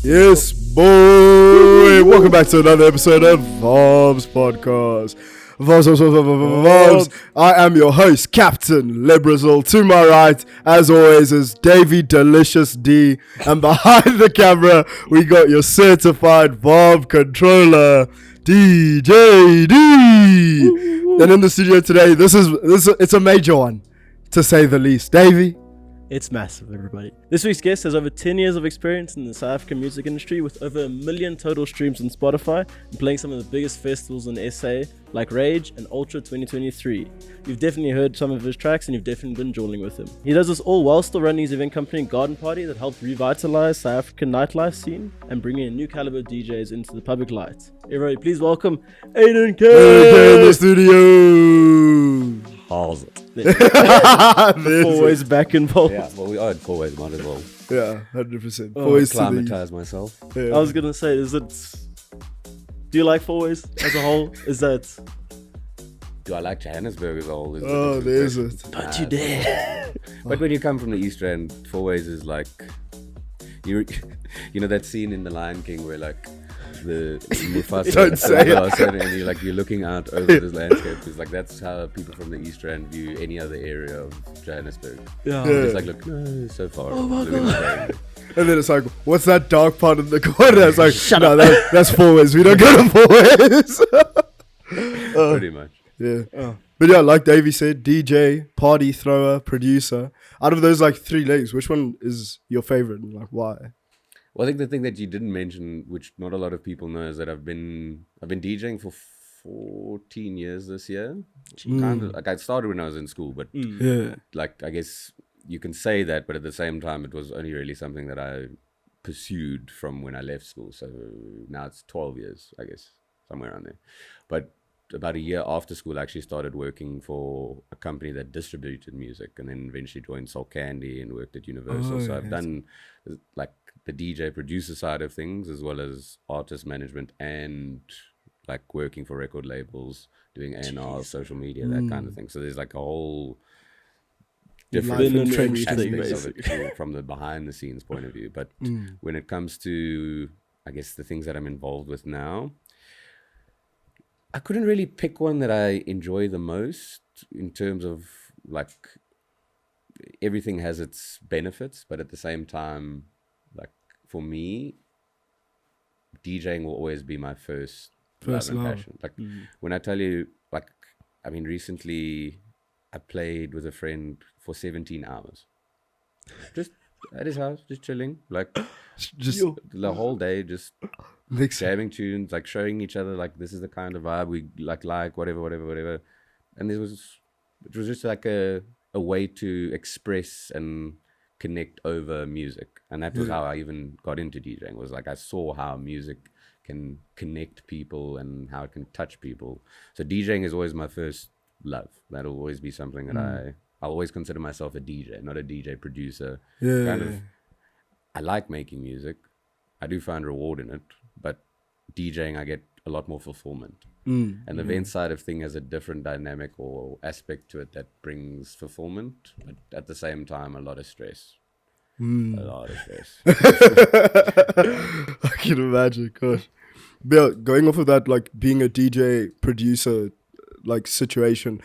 Yes, boy! Welcome back to another episode of Vaabs Podcast. Vaabs. I am your host, Captain Lebrazil. To my right, as always, is Davey Delicious D. And behind the camera, we got your certified Vaab controller, DJ D. And in the studio today, it's a major one, to say the least. Davey? It's massive, everybody. This week's guest has over 10 years of experience in the South African music industry with over 1 million total streams on Spotify and playing some of the biggest festivals in SA like Rage and Ultra 2023. You've definitely heard some of his tracks and you've definitely been jawling with him. He does this all while still running his event company Garden Party that helped revitalize South African nightlife scene and bringing in new caliber DJs into the public light. Everybody, please welcome Aidin Caye in the studio. How's it? Always back involved. Yeah, well, we are at 4 ways, might as well. Yeah, 100%. Acclimatize myself. Yeah. I was gonna say, do you like 4 ways as a whole? Is that... Do I like Johannesburg as a whole? Oh, there's it. Don't you dare. But when you come from the East Rand, 4 ways is like... You know that scene in The Lion King where like... the Mufasa Don't say it. and you're looking out over this landscape. It's like that's how people from the East Rand view any other area of Johannesburg. Yeah. It's like, look, no, so far. Oh my God. And then it's like, what's that dark part in the corner? It's like, Shut up. That's 4 ways. We don't go to 4 ways. Pretty much. Yeah. Oh. But yeah, like Davey said, DJ, party thrower, producer. Out of those like 3 legs, which one is your favorite and like why? Well, I think the thing that you didn't mention, which not a lot of people know, is that I've been DJing for 14 years this year. Kind of like I started when I was in school, but Yeah. like I guess you can say that, but at the same time, it was only really something that I pursued from when I left school. So now it's 12 years, I guess, somewhere around there. But about a year after school, I actually started working for a company that distributed music, and then eventually joined Soul Candy and worked at Universal. So I've done like the DJ producer side of things, as well as artist management and like working for record labels, doing A&R, social media, that kind of thing. So there's like a whole different entrenched aspects of it from the behind the scenes point of view. But when it comes to, I guess, the things that I'm involved with now, I couldn't really pick one that I enjoy the most in terms of like everything has its benefits, but at the same time, like for me, DJing will always be my first love and passion. Like when I tell you, like, I mean, recently I played with a friend for 17 hours, just at his house, just chilling, like just the whole day, just jamming tunes, like showing each other, like this is the kind of vibe we like whatever. And it was just like a way to express and connect over music. And that was how I even got into DJing, was like I saw how music can connect people and how it can touch people. So DJing is always my first love. That'll always be something that I'll always consider myself a DJ, not a DJ producer. I like making music. I do find reward in it, but DJing, I get a lot more fulfillment. And the event side of thing has a different dynamic or aspect to it that brings fulfillment, but at the same time, a lot of stress. A lot of stress. I can imagine, gosh. Bill, going off of that, like being a DJ producer like situation,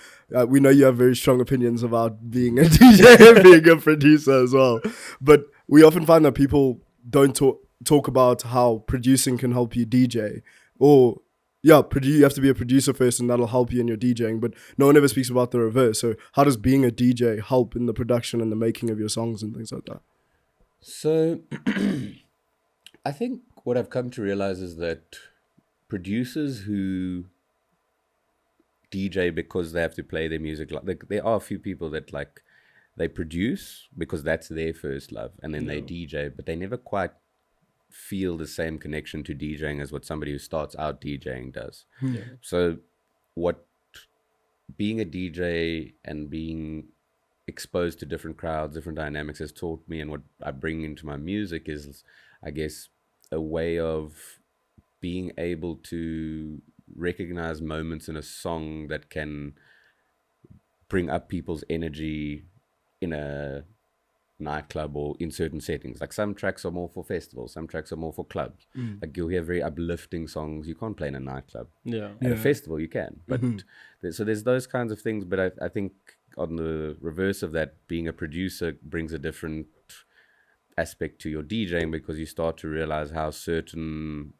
we know you have very strong opinions about being a DJ and being a producer as well. But we often find that people don't talk about how producing can help you DJ, or you have to be a producer first and that'll help you in your DJing, but no one ever speaks about the reverse. So how does being a DJ help in the production and the making of your songs and things like that? So I think what I've come to realize is that producers who DJ because they have to play their music, like there are a few people that like they produce because that's their first love, and then they DJ, but they never quite feel the same connection to DJing as what somebody who starts out DJing does. So what being a DJ and being exposed to different crowds, different dynamics has taught me, and what I bring into my music is, I guess, a way of being able to recognize moments in a song that can bring up people's energy in a nightclub or in certain settings. Like some tracks are more for festivals, some tracks are more for clubs. Like you'll hear very uplifting songs you can't play in a nightclub. Yeah. At a festival you can, but so there's those kinds of things. But I think on the reverse of that, being a producer brings a different aspect to your DJing, because you start to realize how certain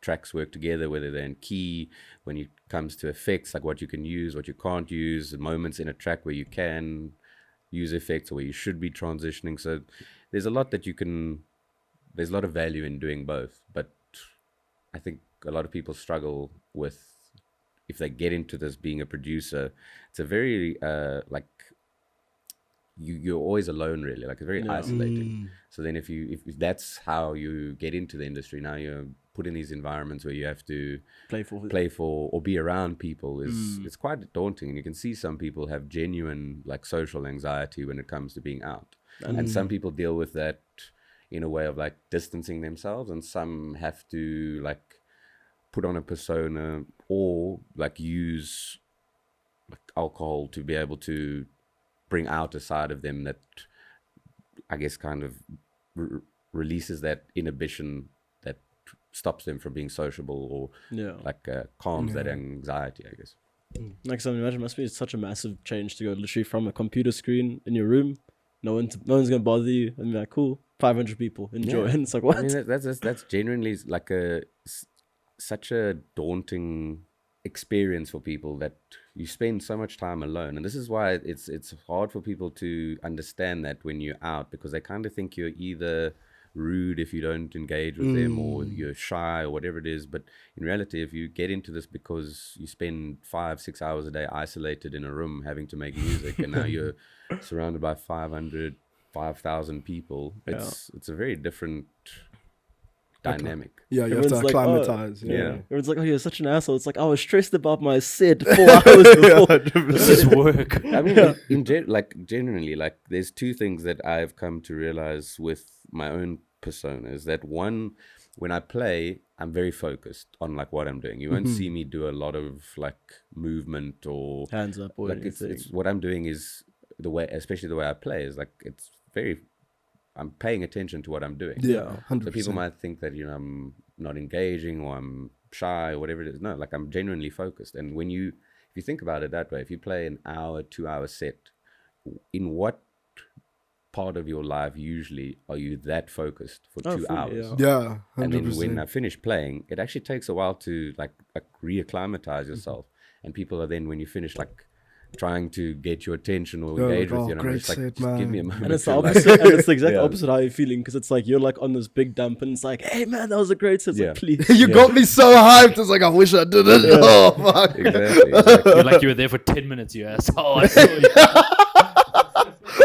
tracks work together, whether they're in key, when it comes to effects, like what you can use, what you can't use, the moments in a track where you can use effects or where you should be transitioning. So there's a lot that there's a lot of value in doing both. But I think a lot of people struggle with, if they get into this being a producer, it's a very like you're always alone, really, like it's very isolating. So then if that's how you get into the industry, now you're put in these environments where you have to play for or be around people, it's quite daunting. And you can see some people have genuine like social anxiety when it comes to being out, and some people deal with that in a way of like distancing themselves, and some have to like put on a persona or like use like alcohol to be able to bring out a side of them that I guess kind of releases that inhibition that stops them from being sociable, or like calms that anxiety, I guess. Like, so imagine, must be such a massive change to go literally from a computer screen in your room, no one's gonna bother you, and be like, cool, 500 people enjoy. And it's like, what? I mean, that's genuinely like such a daunting experience for people, that you spend so much time alone. And this is why it's hard for people to understand that when you're out, because they kind of think you're either rude if you don't engage with them, or you're shy, or whatever it is. But in reality, if you get into this because you spend 5-6 hours a day isolated in a room having to make music, and now you're surrounded by 5,000 people, it's a very different dynamic. Yeah, you have to acclimatize. Everyone's like, oh, you're such an asshole. It's like, I was stressed about my set 4 hours before. This is work. I mean, generally, like, there's two things that I've come to realize with my own persona, is that one, when I play, I'm very focused on like what I'm doing. You won't see me do a lot of like movement or hands up or like anything. it's what I'm doing is the way, especially the way I play, is like it's very, I'm paying attention to what I'm doing. Yeah, 100%. So people might think that, you know, I'm not engaging or I'm shy or whatever it is. No, like I'm genuinely focused. And if you think about it that way, if you play an hour, 2 hour set, in what part of your life usually are you that focused for 2 hours? Yeah, 100%. And then when I finish playing, it actually takes a while to like reacclimatize yourself. And people are then, when you finish, like trying to get your attention or engage with you, and I'm just like, just give me a moment. And it's the opposite, and it's the exact opposite how you're feeling, because it's like you're like on this big dump, and it's like, hey man, that was a great set. It's like, please. You got me so hyped. It's like, I wish I didn't. Oh fuck. Exactly. You're like, you were there for 10 minutes, you asshole. I saw you.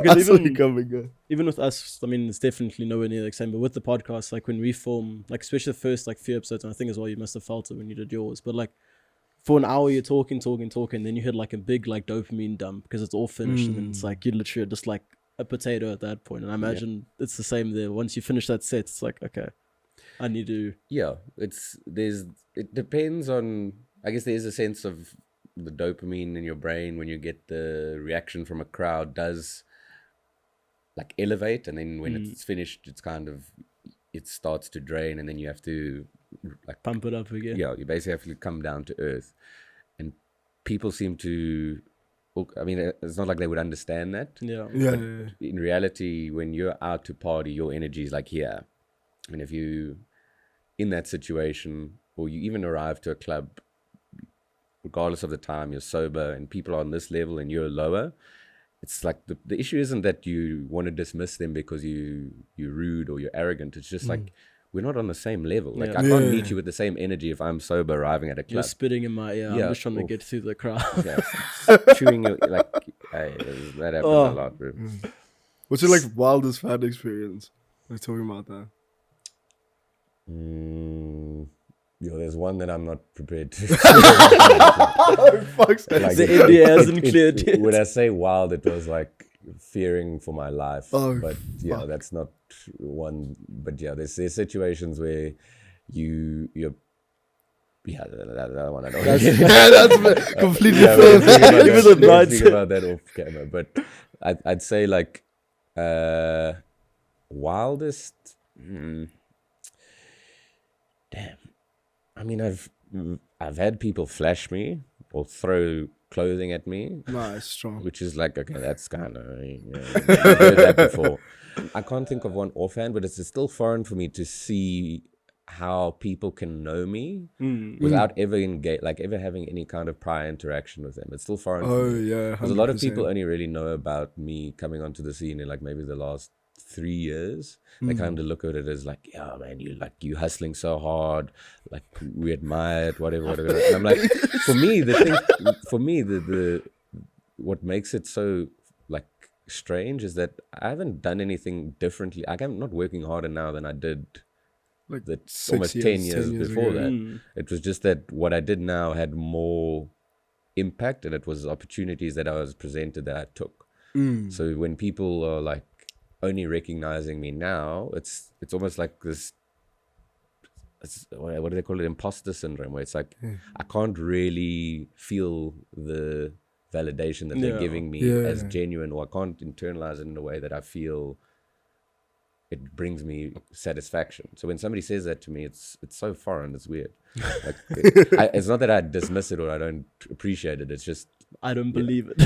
Because Even with us, I mean, it's definitely nowhere near the same. But with the podcast, like when we film, like especially the first like few episodes, and I think as well you must have felt it when you did yours. But like for an hour, you're talking, then you hit like a big like dopamine dump because it's all finished, and then it's like you literally are just like a potato at that point. And I imagine it's the same there. Once you finish that set, it's like, okay, I need to. Yeah, it depends on. I guess there's a sense of the dopamine in your brain when you get the reaction from a crowd does like elevate, and then when it's finished, it's kind of, it starts to drain, and then you have to like pump it up again. Yeah, you basically have to come down to earth. And people seem to, I mean, it's not like they would understand that. Yeah. In reality, when you're out to party, your energy is like here. And if you in that situation, or you even arrive to a club, regardless of the time, you're sober and people are on this level and you're lower, it's like the issue isn't that you want to dismiss them because you're rude or you're arrogant. It's just like, we're not on the same level. Like, I can't meet you with the same energy if I'm sober arriving at a club. You're spitting in my ear. I'm just trying to get through the crowd. Chewing your, like, that happens a lot, bro. What's your like wildest fan experience? Like talking about that. There's one that I'm not prepared to. Oh, fuck's sake. Like, the NDA hasn't cleared yet. When I say wild, it was like fearing for my life. But yeah, that's not one. But yeah, there's situations where you're. Yeah, that one I don't. That's completely fair. fair. We'll speak about that off camera. But I'd say like Wildest. Damn. I mean, I've had people flash me or throw clothing at me, Nice, strong. which is like, okay, that's kind of, I've heard that before. I can't think of one offhand, but it's still foreign for me to see how people can know me without ever ever having any kind of prior interaction with them. It's still foreign for Oh, me. yeah. Because a lot of people 100%. only really know about me coming onto the scene in like maybe the last 3 years. They kind of look at it as like, yeah, man, you hustling so hard, like we admire it, whatever. And I'm like, for me, the what makes it so like strange is that I haven't done anything differently. Like, I'm not working harder now than I did Like that 6 almost years, 10 years 10 years before ago. that. It was just that what I did now had more impact, and it was opportunities that I was presented that I took. So when people are like only recognizing me now, it's almost like this, what do they call it, imposter syndrome, where it's like I can't really feel the validation that they're giving me as genuine, or I can't internalize it in a way that I feel it brings me satisfaction. So when somebody says that to me, it's so foreign, it's weird. Like, it's not that I dismiss it or I don't appreciate it, it's just I don't believe it.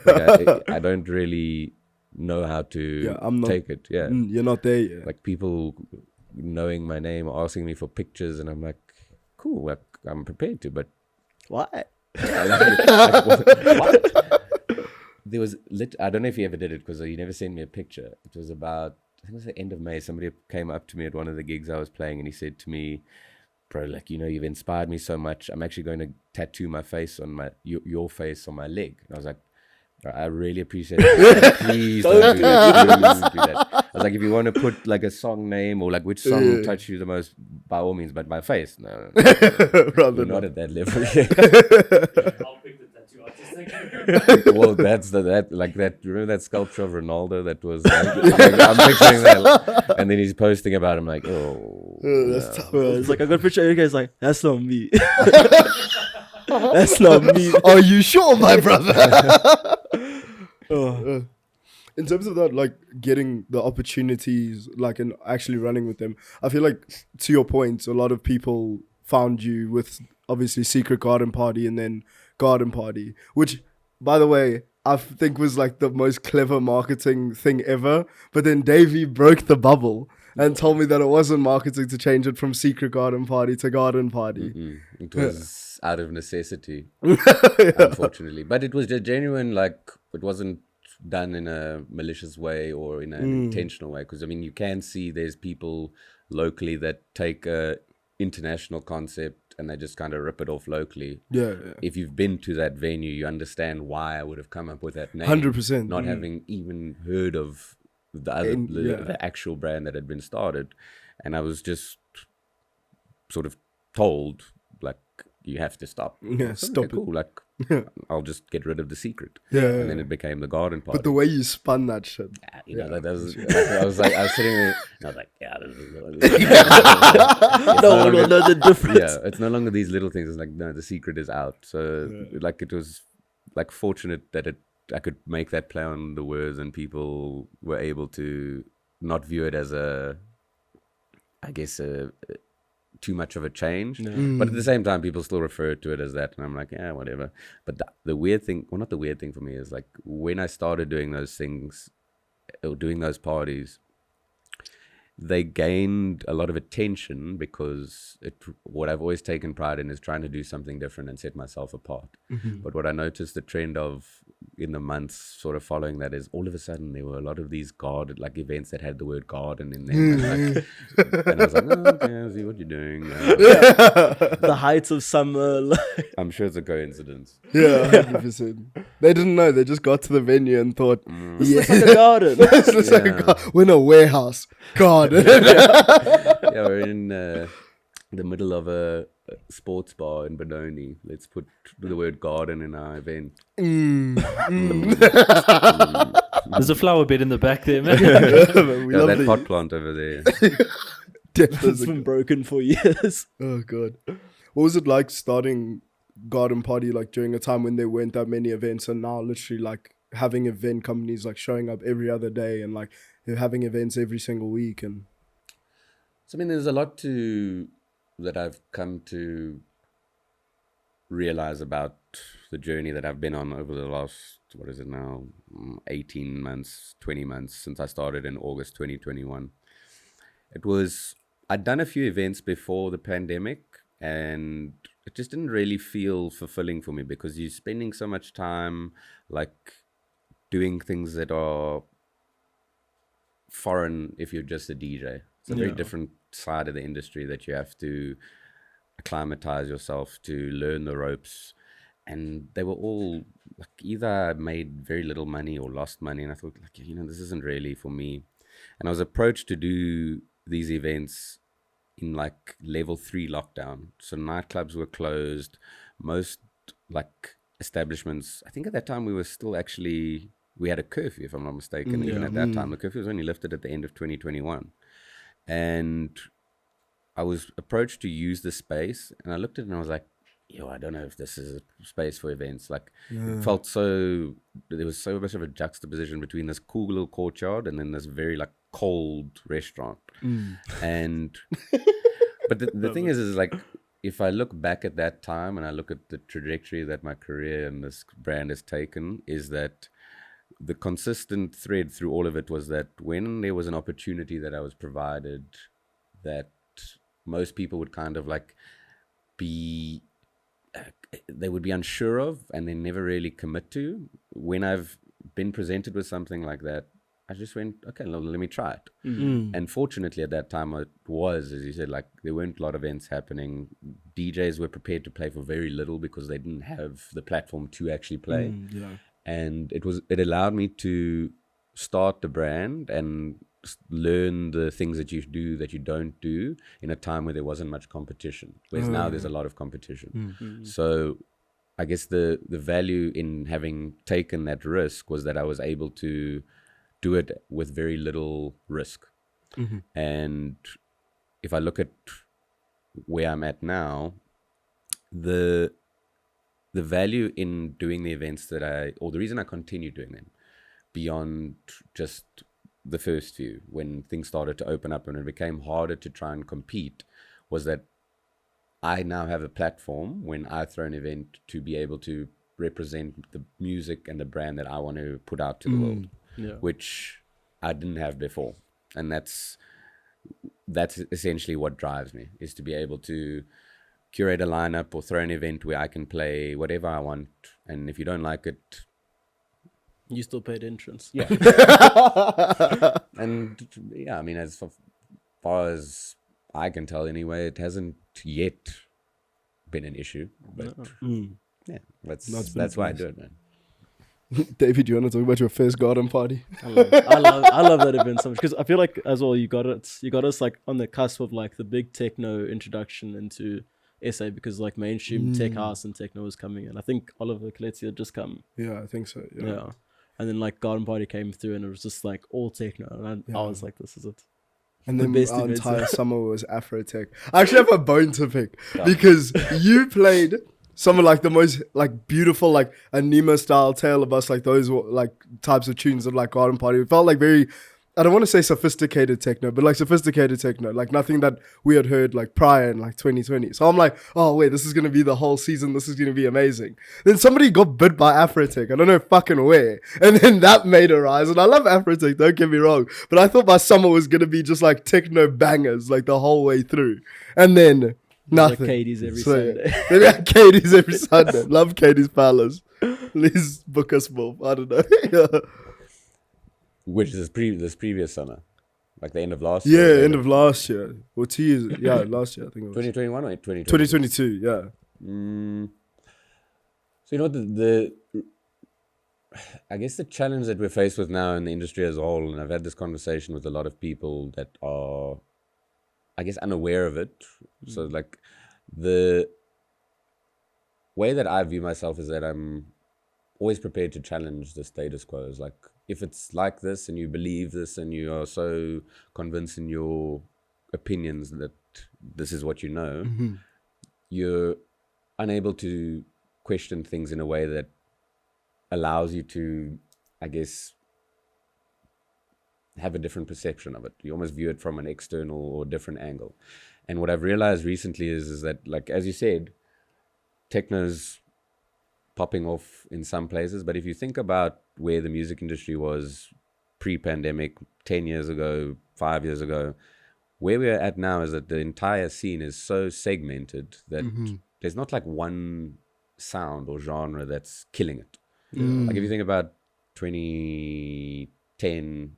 like I don't really know how to I'm not, take it. You're not there yet. Like people knowing my name, asking me for pictures, and I'm like, cool, like, I'm prepared to, but What? what? There was I don't know if you ever did it, because you never sent me a picture. It was about, I think it was the end of May. Somebody came up to me at one of the gigs I was playing, and he said to me, bro, like, you've inspired me so much. I'm actually going to tattoo my face on your face on my leg. And I was like, I really appreciate it. Please don't do that. Please do that. I was like, if you want to put like a song name or like which song touched you the most, by all means, but my face, no. We're not at that level yet. I'll pick the tattoo artist. Well, that's that remember that sculpture of Ronaldo that was like, I'm picturing that, and then he's posting about him like, oh, That's tough. It's like I got a picture of you guys like, that's not me. That's not me. Are you sure, my brother? In terms of that, like getting the opportunities, like, and actually running with them, I feel like, to your point, a lot of people found you with obviously Secret Garden Party and then Garden Party, which, by the way, I think was like the most clever marketing thing ever. But then Davey broke the bubble and told me that it wasn't marketing to change it from Secret Garden Party to Garden Party. It was out of necessity, unfortunately. But it was a genuine, like, it wasn't done in a malicious way or in an intentional way. Because, I mean, you can see there's people locally that take a international concept and they just kind of rip it off locally. Yeah. If you've been to that venue, you understand why I would have come up with that name. 100%. Not having even heard of the actual brand that had been started. And I was just sort of told, like, you have to stop. Yeah, So, stop okay, cool. Like, I'll just get rid of the secret. Yeah. And then it became the Garden Party. But the way you spun that shit. That was, I was sitting there, and I was like, yeah, this is No one will know the difference. yeah, it's no longer these little things. It's like, no, the secret is out. So, like, it was like fortunate that I could make that play on the words, and people were able to not view it as too much of a change. But at the same time, people still refer to it as that, and I'm like, yeah, whatever. But the weird thing, well, not the weird thing for me, is like when I started doing those things, or doing those parties, they gained a lot of attention because what I've always taken pride in is trying to do something different and set myself apart. But what I noticed the trend of in the months sort of following that is all of a sudden there were a lot of these garden, like events that had the word garden in them. And I was like, oh, okay, I see what you're doing. The heights of summer. Like, I'm sure it's a coincidence. Yeah, 100%. They didn't know. They just got to the venue and thought, it's like a garden. It's just like we're in a warehouse. Garden. Yeah, we're in the middle of a sports bar in Benoni. Let's put the word garden in our event. There's a flower bed in the back there, man. We love that the- pot plant over there. It's been broken for years. Oh god. What was it like starting Garden Party like during a time when there weren't that many events, and now literally like having event companies like showing up every other day and like they're having events every single week? And So I mean, there's a lot that I've come to realize about the journey that I've been on over the last, what is it now, 18 months, 20 months since I started in August 2021. I'd done a few events before the pandemic, and it just didn't really feel fulfilling for me because you're spending so much time like doing things that are foreign if you're just a DJ. It's a very different side of the industry that you have to acclimatize yourself to, learn the ropes. And they were all like either made very little money or lost money. And I thought, like, this isn't really for me. And I was approached to do these events in like level 3 lockdown. So nightclubs were closed. Most like establishments, I think at that time we had a curfew, if I'm not mistaken. Even at that time, the curfew was only lifted at the end of 2021. And I was approached to use the space, and I looked at it and I was like, I don't know if this is a space for events. Like, it felt there was so much of a juxtaposition between this cool little courtyard and then this very like cold restaurant. And, but the thing is like, if I look back at that time and I look at the trajectory that my career and this brand has taken, is that the consistent thread through all of it was that when there was an opportunity that I was provided that most people would kind of like they would be unsure of and then never really commit to. When I've been presented with something like that, I just went, okay, let me try it. And fortunately at that time it was, as you said, like there weren't a lot of events happening. DJs were prepared to play for very little because they didn't have the platform to actually play. And it allowed me to start the brand and learn the things that you do that you don't do in a time where there wasn't much competition, whereas now there's a lot of competition. So I guess the value in having taken that risk was that I was able to do it with very little risk. And if I look at where I'm at now, the value in doing the events or the reason I continue doing them beyond just the first few, when things started to open up and it became harder to try and compete, was that I now have a platform when I throw an event to be able to represent the music and the brand that I want to put out to the world, which I didn't have before. And that's essentially what drives me, is to be able to curate a lineup or throw an event where I can play whatever I want, and if you don't like it, you still paid entrance. And I mean, as far as I can tell anyway, it hasn't yet been an issue, but that's why I do it, man. David, do you want to talk about your first garden party? I love that event so much, because I feel like as well you got us like on the cusp of like the big techno introduction into SA, because like mainstream tech house and techno was coming in. I think Oliver Coletti had just come. Yeah, I think so. Yeah. And then like garden party came through and it was just like all techno, and I was like, this is it. And then our entire summer was Afro tech. I actually have a bone to pick because you played some of like the most like beautiful like Anima style Tale of Us, like those like types of tunes of like garden party. It felt like very, I don't want to say sophisticated techno, but like sophisticated techno, like nothing that we had heard like prior in like 2020. So I'm like, oh wait, this is going to be the whole season. This is going to be amazing. Then somebody got bit by Afrotech. I don't know fucking where. And then that made a rise. And I love Afrotech, don't get me wrong. But I thought my summer was going to be just like techno bangers like the whole way through. And then nothing. Like Katie's every Sunday. Maybe at Katie's every Sunday. Love Katie's Palace. Please book us more. I don't know. Which is this previous summer, like the end of last year. Yeah, end of last year. Or 2 years. Yeah, last year I think it was. 2021 or 2022? 2022, yeah. So you know the I guess the challenge that we're faced with now in the industry as a whole, and I've had this conversation with a lot of people that are, I guess, unaware of it. So like the way that I view myself is that I'm always prepared to challenge the status quo. Is like, if it's like this and you believe this and you are so convinced in your opinions that this is what you know, you're unable to question things in a way that allows you to I guess, have a different perception of it. You almost view it from an external or different angle. And what I've realized recently is that, like, as you said, techno's popping off in some places. But if you think about where the music industry was pre-pandemic, 10 years ago, 5 years ago, where we're at now is that the entire scene is so segmented that there's not like one sound or genre that's killing it. Like if you think about 2010,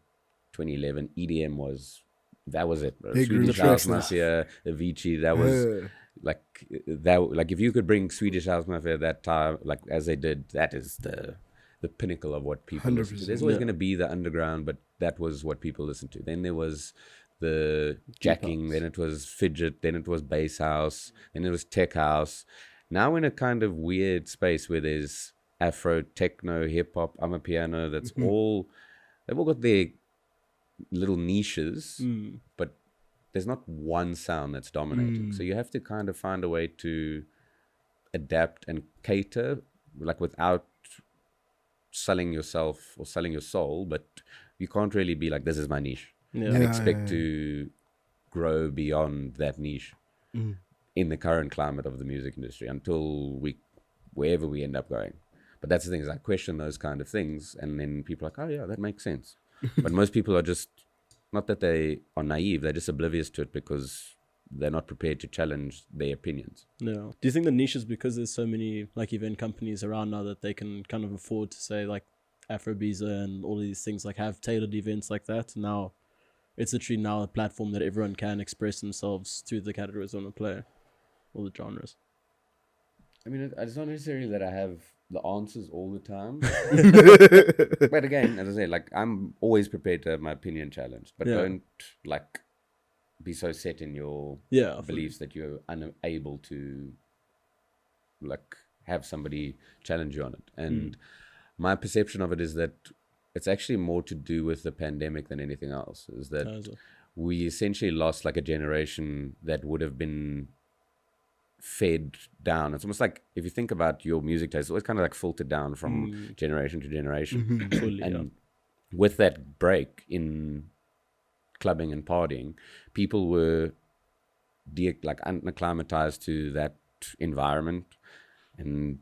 2011, EDM was it, bro. Big Swedish room House tricks. Mafia, Avicii, that was like that. Like if you could bring Swedish House Mafia at that time, like as they did, that is the pinnacle of what people listen to. There's always going to be the underground, but that was what people listened to. Then there was the jacking, then it was fidget, then it was bass house, then it was tech house. Now we're in a kind of weird space where there's Afro, techno, hip hop, amapiano. That's all. They've all got their little niches, but there's not one sound that's dominating. So you have to kind of find a way to adapt and cater, like without selling yourself or selling your soul. But you can't really be like, this is my niche, and expect to grow beyond that niche in the current climate of the music industry until wherever we end up going. But that's the thing, is I question those kind of things, and then people are like, oh yeah, that makes sense. But most people are just, not that they are naive, they're just oblivious to it because they're not prepared to challenge their opinions. No. Do you think the niche is because there's so many like event companies around now that they can kind of afford to say like Afrobeats and all these things, like have tailored events like that? Now it's literally now a platform that everyone can express themselves through the categories they want to play, all the genres. I mean, it's not necessarily that I have the answers all the time. But again, as I say, like I'm always prepared to have my opinion challenged, but don't like be so set in your beliefs that you're unable to like have somebody challenge you on it. And my perception of it is that it's actually more to do with the pandemic than anything else. Is that we essentially lost like a generation that would have been fed down. It's almost like if you think about your music taste, it's always kind of like filtered down from generation to generation. And with that break in clubbing and partying, people were like unacclimatized to that environment. And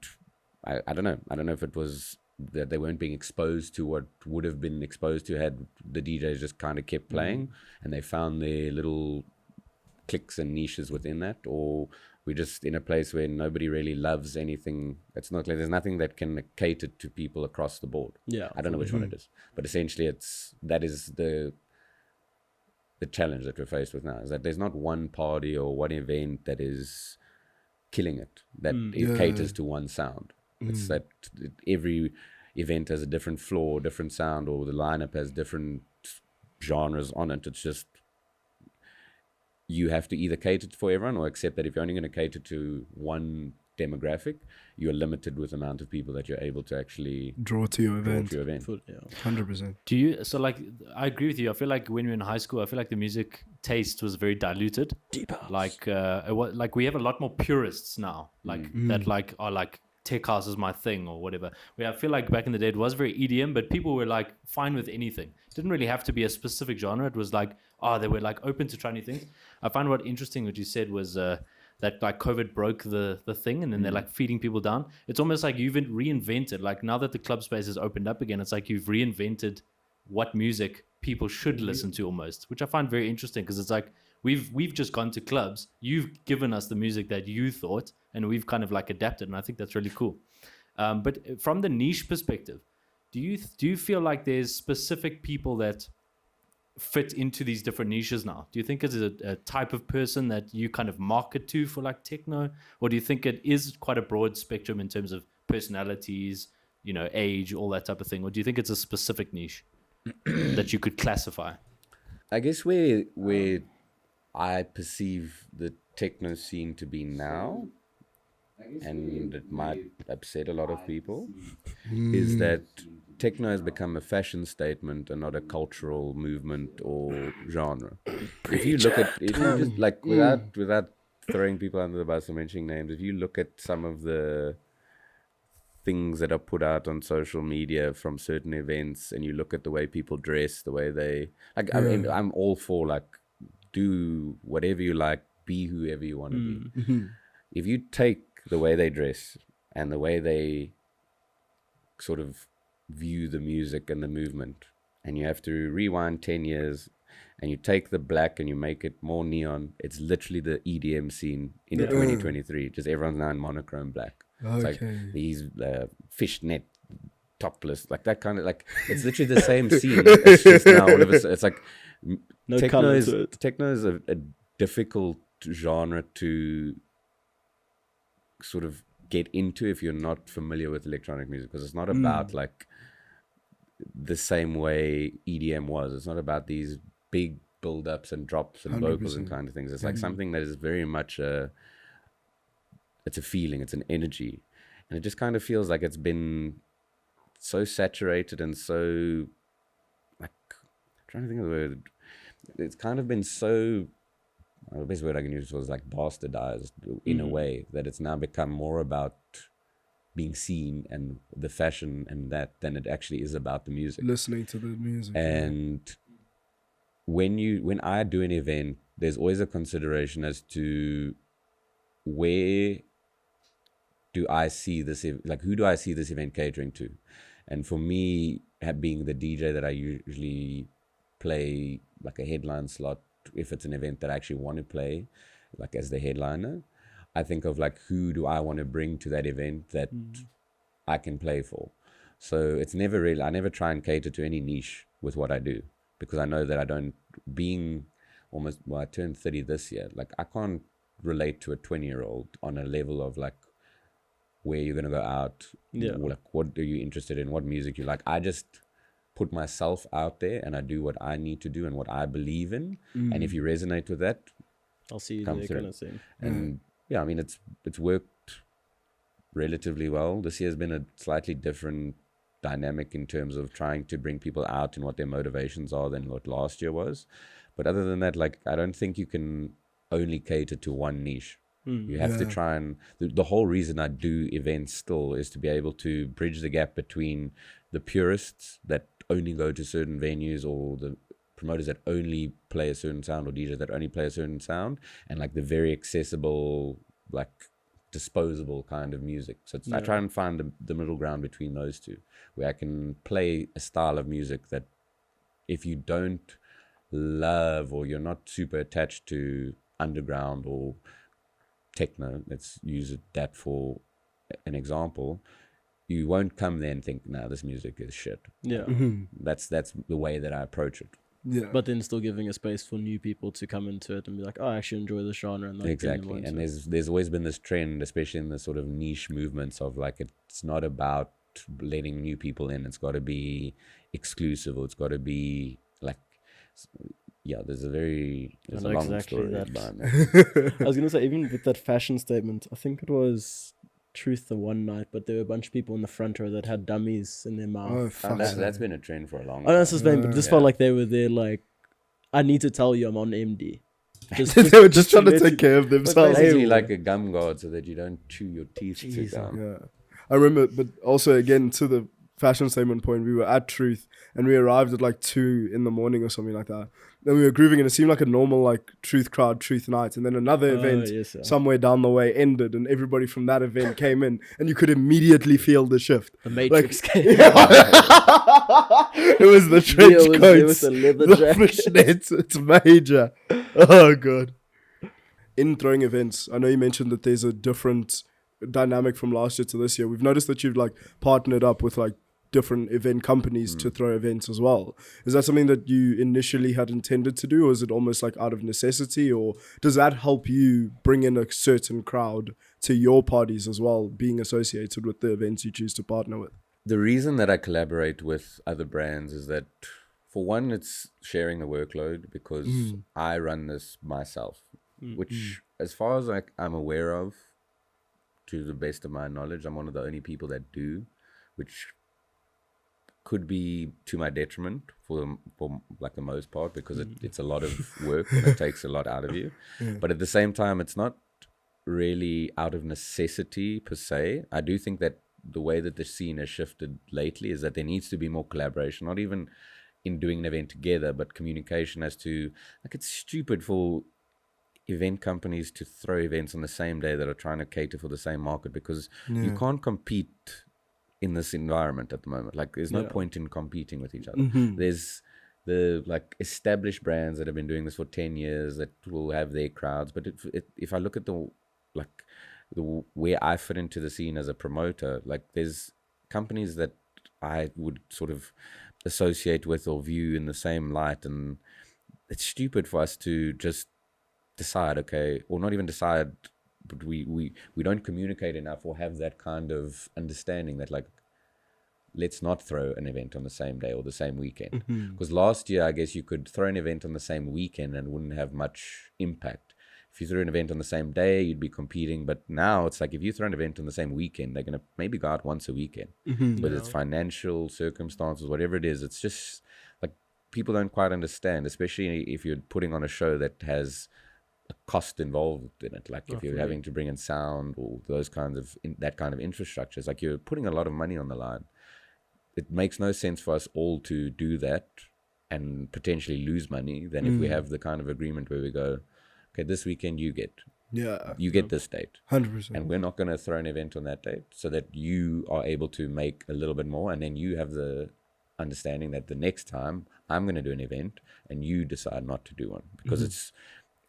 I don't know if it was that they weren't being exposed to what would have been exposed to had the DJs just kind of kept playing, and they found their little cliques and niches within that, or we're just in a place where nobody really loves anything. It's not like there's nothing that can cater to people across the board. I don't know which one it is, but essentially that is the challenge that we're faced with now, is that there's not one party or one event that is killing it, that it caters to one sound. It's that every event has a different floor, different sound, or the lineup has different genres on it. It's just, you have to either cater for everyone or accept that if you're only going to cater to one demographic, you're limited with the amount of people that you're able to actually draw to your event. 100%. Do you, so like, I agree with you. I feel like when we were in high school, I feel like the music taste was very diluted. Deep house. Like we have a lot more purists now, like that like are like tech house is my thing or whatever. Where I feel like back in the day it was very EDM, but people were like fine with anything. It didn't really have to be a specific genre. It was like, they were like open to try new things. I find what interesting what you said was that like COVID broke the thing, and then they're like feeding people down. It's almost like you've reinvented, like now that the club space has opened up again, it's like you've reinvented what music people should listen to almost, which I find very interesting, because it's like we've just gone to clubs, you've given us the music that you thought, and we've kind of like adapted, and I think that's really cool. But from the niche perspective, do you feel like there's specific people that fit into these different niches now? Do you think it's a type of person that you kind of market to for like techno, or do you think it is quite a broad spectrum in terms of personalities, age, all that type of thing, or do you think it's a specific niche that you could classify? I guess where I perceive the techno scene to be now, and it might upset a lot of people, is that techno has become a fashion statement and not a cultural movement or genre. If you just like, without throwing people under the bus or mentioning names, if you look at some of the things that are put out on social media from certain events, and you look at the way people dress, the way they like. I mean, I'm all for like, do whatever you like, be whoever you want to be. If you take the way they dress and the way they sort of view the music and the movement, and you have to rewind 10 years, and you take the black and you make it more neon, it's literally the EDM scene in 2023. Just everyone's now in monochrome black. It's like these fishnet topless, like that kind of, like, it's literally the same scene. It's just now all of a sudden, it's like No techno color is, to it. techno is a difficult genre to sort of get into if you're not familiar with electronic music, because it's not about like the same way EDM was. It's not about these big build-ups and drops and vocals and kind of things. It's like something that is very much it's a feeling, it's an energy, and it just kind of feels like it's been so saturated and so, like, I'm trying to think of the word. It's kind of been so, the best word I can use was like bastardized in a way, that it's now become more about being seen and the fashion and that than it actually is about the music. Listening to the music. And when I do an event, there's always a consideration as to where do I see this, like, who do I see this event catering to? And for me, being the DJ that I usually play like a headline slot, if it's an event that I actually want to play, like as the headliner, I think of like, who do I want to bring to that event that I can play for? So it's never really, I never try and cater to any niche with what I do, because I know that I don't, being almost, well, I turned 30 this year, like I can't relate to a 20-year-old on a level of like where you're going to go out, or like what are you interested in, what music you like. I just put myself out there and I do what I need to do and what I believe in. And if you resonate with that, I'll see you come there, through. kind of thing. And yeah, I mean, it's worked relatively well. This year's been a slightly different dynamic in terms of trying to bring people out and what their motivations are than what last year was. But other than that, like, I don't think you can only cater to one niche. You have to try and, the whole reason I do events still is to be able to bridge the gap between the purists that only go to certain venues, or the promoters that only play a certain sound, or DJs that only play a certain sound, and like the very accessible, like disposable kind of music. So I try and find the middle ground between those two, where I can play a style of music that if you don't love, or you're not super attached to underground or techno, let's use that for an example, you won't come there and think, nah, this music is shit. Yeah. That's the way that I approach it. Yeah. But then still giving a space for new people to come into it and be like, oh, I actually enjoy this genre. And like, Exactly. And there's always been this trend, especially in the sort of niche movements, of like, it's not about letting new people in. It's got to be exclusive, or it's got to be like, yeah, there's a long exactly story that. behind that. I was going to say, even with that fashion statement, I think it was Truth the one night, but there were a bunch of people in the front row that had dummies in their mouth. Oh, fuck. That's been a trend for a long time. I know that's his name, but it just felt like they were there like, I need to tell you I'm on MD. They were just trying to let take you- care of It's themselves. basically like a gum guard so that you don't chew your teeth too down. Yeah. I remember, but also again, to the fashion statement point, we were at Truth and we arrived at like 2 in the morning or something like that. Then we were grooving and it seemed like a normal like Truth crowd, Truth night. And then another event somewhere down the way ended and everybody from that event came in and you could immediately feel the shift. The Matrix came. It was the trench There coats, was a leather the jacket. fishnets. It's major. Oh, God. In throwing events, I know you mentioned that there's a different dynamic from last year to this year. We've noticed that you've like partnered up with like different event companies to throw events as well. Is that something that you initially had intended to do, or is it almost like out of necessity, or does that help you bring in a certain crowd to your parties as well, being associated with the events you choose to partner with? The reason that I collaborate with other brands is that, for one, it's sharing the workload, because I run this myself, which as far as I'm aware of, to the best of my knowledge, I'm one of the only people that do, which could be to my detriment for like the most part, because it's a lot of work and it takes a lot out of you. But at the same time, it's not really out of necessity per se. I do think that the way that the scene has shifted lately is that there needs to be more collaboration, not even in doing an event together, but communication as to, like, it's stupid for event companies to throw events on the same day that are trying to cater for the same market, because you can't compete in this environment at the moment. Like, there's no point in competing with each other. There's the like established brands that have been doing this for 10 years that will have their crowds, but if I look at the where I fit into the scene as a promoter, like, there's companies that I would sort of associate with or view in the same light, and it's stupid for us to just decide, okay, or not even decide, but we don't communicate enough or have that kind of understanding that, like, let's not throw an event on the same day or the same weekend. Because last year, I guess you could throw an event on the same weekend and wouldn't have much impact. If you threw an event on the same day, you'd be competing. But now it's like, if you throw an event on the same weekend, they're going to maybe go out once a weekend. Whether it's financial circumstances, whatever it is, it's just like, people don't quite understand, especially if you're putting on a show that has a cost involved in it. Like, if you're having to bring in sound or those kinds of, that kind of infrastructure, it's like you're putting a lot of money on the line. It makes no sense for us all to do that and potentially lose money than if we have the kind of agreement where we go, okay, this weekend you get this date, 100%, and we're not going to throw an event on that date, so that you are able to make a little bit more, and then you have the understanding that the next time I'm going to do an event and you decide not to do one, because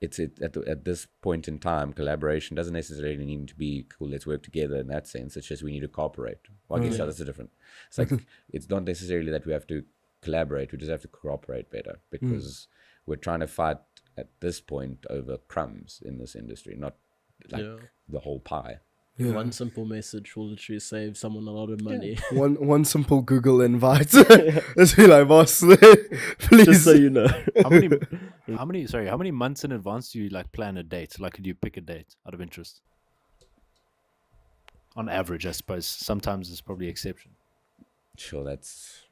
at this point in time, collaboration doesn't necessarily need to be cool, let's work together in that sense. It's just we need to cooperate. Well, I guess that's different. It's like, it's not necessarily that we have to collaborate, we just have to cooperate better, because we're trying to fight at this point over crumbs in this industry, not like the whole pie. One simple message will literally save someone a lot of money. One simple Google invite. Let's be like, boss, please. Just so you know. How many months in advance do you like plan a date? Like, could you pick a date out of interest? On average, I suppose. Sometimes there's probably exception. Sure, that's,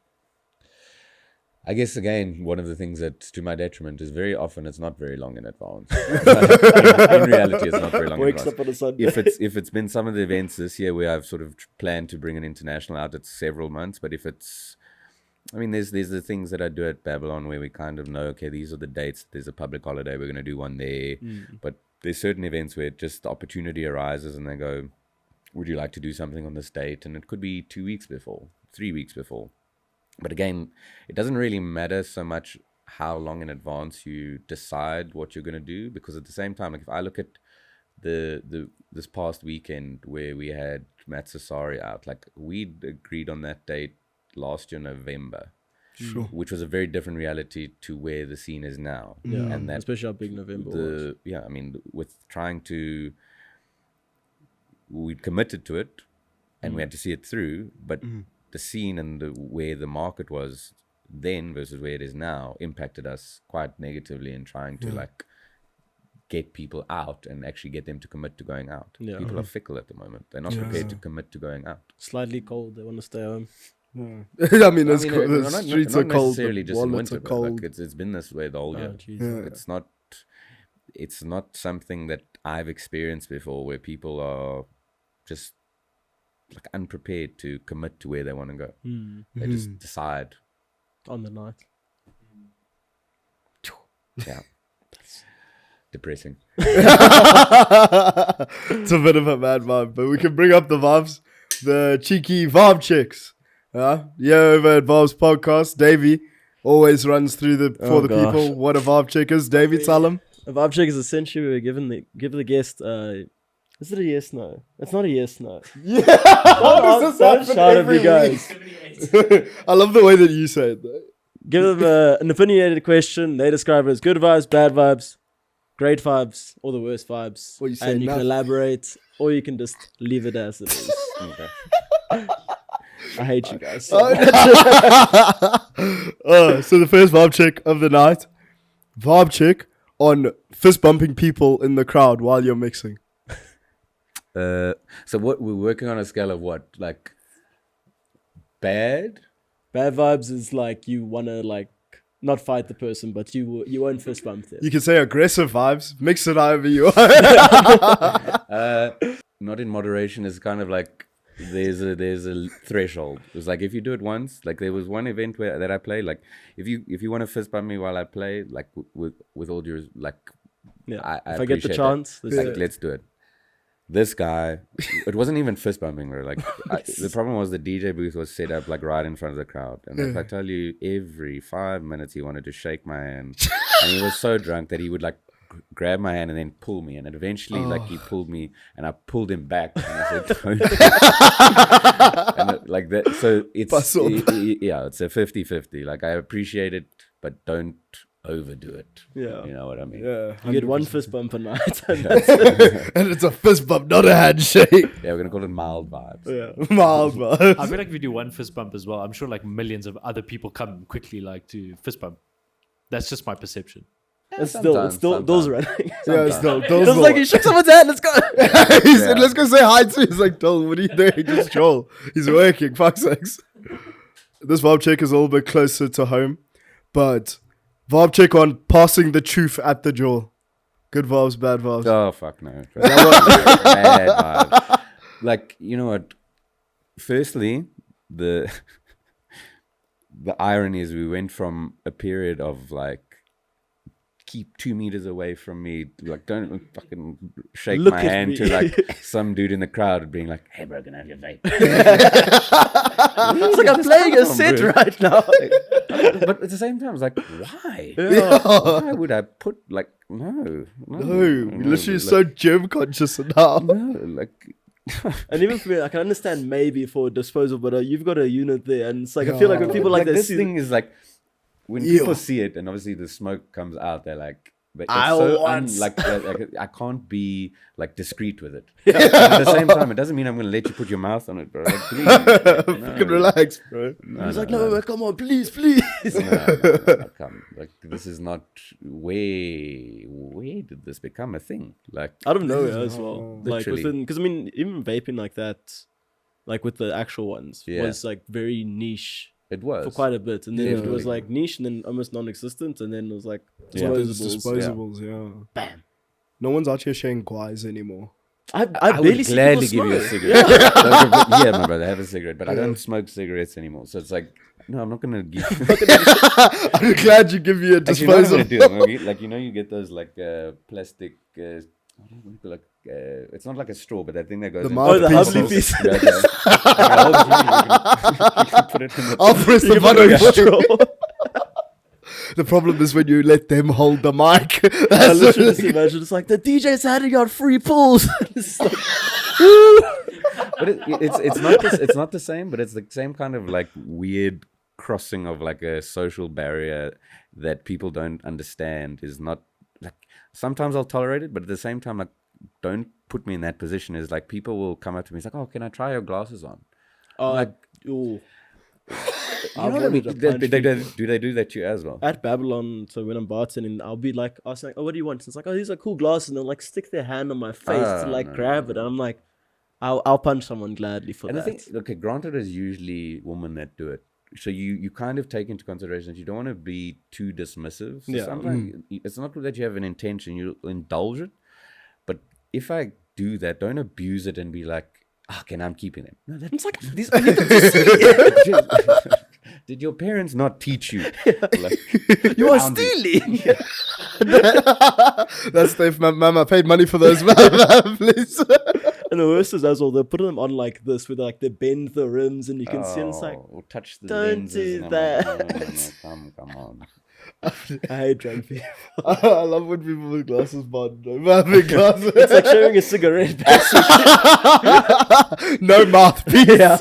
I guess, again, one of the things that's to my detriment is very often it's not very long in advance. in reality, it's not very long Wakes in up on a advance. Sunday. If it's been some of the events this year where I've sort of planned to bring an international out, it's several months. But if it's, I mean, there's the things that I do at Babylon where we kind of know, okay, these are the dates. There's a public holiday, we're going to do one there. But there's certain events where just the opportunity arises and they go, would you like to do something on this date? And it could be 2 weeks before, 3 weeks before. But again, it doesn't really matter so much how long in advance you decide what you're going to do, because at the same time, like, if I look at this past weekend where we had Matt Sassari out, like, we'd agreed on that date last year, November, which was a very different reality to where the scene is now. And that, especially how big November was. I mean, with trying to, we committed to it and we had to see it through, but the scene and where the market was then versus where it is now impacted us quite negatively in trying to like get people out and actually get them to commit to going out. People are fickle at the moment. They're not prepared to commit to going out. Slightly cold. They want to stay home. I mean, the streets are not cold. necessarily just in winter, are but cold. like it's been this way the whole year. It's not something that I've experienced before, where people are just like unprepared to commit to where they want to go. They just decide on the night. Yeah, that's depressing. It's a bit of a mad vibe, but we can bring up the Vaabs, the cheeky Vaab chicks. Yeah, over at Vaabs podcast, Davey always runs through the people what a Vaab chick is. Davey, tell them. A Vaab chick is essentially we're give the guest. Is it a yes no? It's not a yes no. Yeah, don't shout at me, guys. I love the way that you say it, though. Give them an opinionated question. They describe it as good vibes, bad vibes, great vibes, or the worst vibes. What you say, and you can elaborate, or you can just leave it as it is. Okay. I hate you guys. So the first Vaab chick of the night, Vaab chick on fist bumping people in the crowd while you're mixing. So what we're working on a scale of what, like bad? Bad vibes is like you wanna like not fight the person, but you won't fist bump them. You can say aggressive vibes. Mix it however you want. Not in moderation is kind of like there's a threshold. It was like if you do it once, like there was one event that I played. Like if you want to fist bump me while I play, like with all due like, Yeah. I If I get the appreciate chance, that. Like, let's do it. This guy, it wasn't even fist bumping, bro. Like the problem was the DJ booth was set up like right in front of the crowd, and if I tell you, every 5 minutes he wanted to shake my hand, and he was so drunk that he would like grab my hand and then pull me, and eventually like he pulled me and I pulled him back, and I said, "Don't." And like that. So it's yeah, it's a 50-50. Like I appreciate it, but don't overdo it. Yeah. You know what I mean? Yeah. You get one fist bump a night. And And it's a fist bump, not a handshake. Yeah, we're gonna call it mild vibes. Yeah. Mild vibes. I feel like if we do one fist bump as well, I'm sure like millions of other people come quickly like to fist bump. That's just my perception. it's still those running. Yeah, it's still. It's like he shook someone's hand. Let's go. He said, let's go say hi to him. He's like, Dol, what are you doing? Just chill. He's working. Fuck's sakes. This vibe check is a little bit closer to home, but vibe check on passing the truth at the jaw. Good vibes, bad vibes. Oh fuck no. Bad vibes. Like, you know what? Firstly, the irony is we went from a period of like keep 2 meters away from me, like don't fucking shake Look my at hand me. to like some dude in the crowd being like, "Hey bro, can I have your vape?" It's like I'm playing a set right now. But at the same time, it's like, why? Yeah. Why would I put like no, No, we literally so gym conscious now. no, like And even for me, I can understand maybe for disposal, but you've got a unit there, and it's like I feel like when people like this see thing is like when Ew. people see it and obviously the smoke comes out, they're like, but it's I so want- like I can't be like discreet with it. But at the same time, it doesn't mean I'm gonna let you put your mouth on it, bro. Like, please, no. Fucking relax, bro. he's like, no, come on, please, please. No, come. Like this is not where did this become a thing? Like Out of nowhere as well. Like Literally. within, because I mean, even vaping like that, like with the actual ones, Yeah. was like very niche it was for quite a bit, and then it was Definitely. like niche, and then almost non-existent, and then it was like Yeah. disposables. Disposables, yeah. Bam. No one's out here sharing guys anymore. I I barely would see gladly people give you a smoke. cigarette. Yeah, my brother, have a cigarette, but I don't smoke cigarettes anymore. So it's like, no, I'm not gonna give. I'm glad you give me a Actually, you know what I'm disposable. gonna do? I'm gonna get, like, you know, you get those like plastic. What do you call it? It's not like a straw, but that thing that goes. The in- mouthpiece. Oh, the hubbly piece. Yeah, you can put it in the. I'll press the You give it a button. straw. The problem is when you let them hold the mic. I That's literally just imagine it's like the DJ's handing out free pulls. It's like, But it's not the same, but it's the same kind of like weird crossing of like a social barrier that people don't understand. Is not like sometimes I'll tolerate it, but at the same time, like don't put me in that position. Is like people will come up to me, it's like, "Oh, can I try your glasses on?" like, ooh. You know what I mean? Do they do that to you as well? At Babylon, so when I'm bartending, I'll be like asking, like, "Oh, what do you want?" It's like, "Oh, these are cool glasses," and they'll like stick their hand on my face to like grab it, and I'm like, "I'll punch someone gladly for And that." I think, okay, granted, it's usually women that do it. So you kind of take into consideration that you don't want to be too dismissive. So Yeah. sometimes it's not that you have an intention, you indulge it. But if I do that, don't abuse it and be like, okay, I'm keeping them. No, that's like, these are Did your parents not teach you? Like, You are boundaries? stealing. That's Dave. Mama paid money for those, man, please. And the worst is as well, they'll put them on like this with like they bend the rims, and you can see, and it's like, or touch the don't lenses, do and I'm like, that. no, come on. I hate drunk people. I love when people with glasses bond. No big glasses. It's like sharing a cigarette. No mouthpiece. Yeah.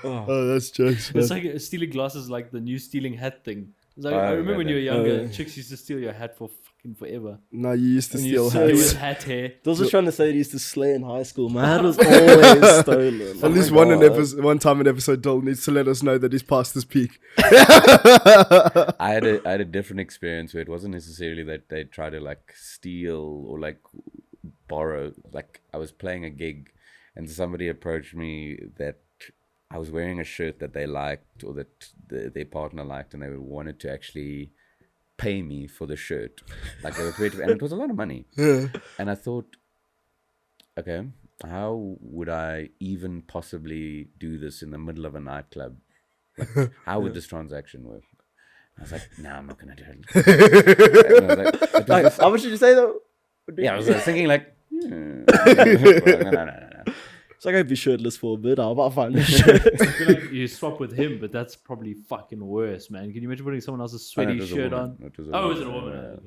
Oh, that's jokes. It's Man. like stealing glasses, like the new stealing hat thing. It's like, Oh, I remember when you were younger, Oh. chicks used to steal your hat for fucking forever. No, you used to And steal you steal hats. his hat hair. Those are trying to say they used to slay in high school. My hat was always stolen. At least one time an episode, Dol needs to let us know that he's past his peak. I had a different experience where it wasn't necessarily that they try to like steal or like borrow. Like I was playing a gig and somebody approached me that I was wearing a shirt that they liked or that their partner liked, and they wanted to actually pay me for the shirt. Like they were prepared to, and it was a lot of money. Yeah. And I thought, okay, how would I even possibly do this in the middle of a nightclub? Like, how would this transaction work? I was like, no, I'm not gonna do it. And I was like, it was just- How much did you say though? yeah, I was thinking like, no. It's like I'd be shirtless for a bit. I'll find this shit. I feel like you swap with him, but that's probably fucking worse, man. Can you imagine putting someone else's Oh, no, sweaty it was a shirt woman. on? It was a Oh, woman. was it a woman? Yeah. Okay.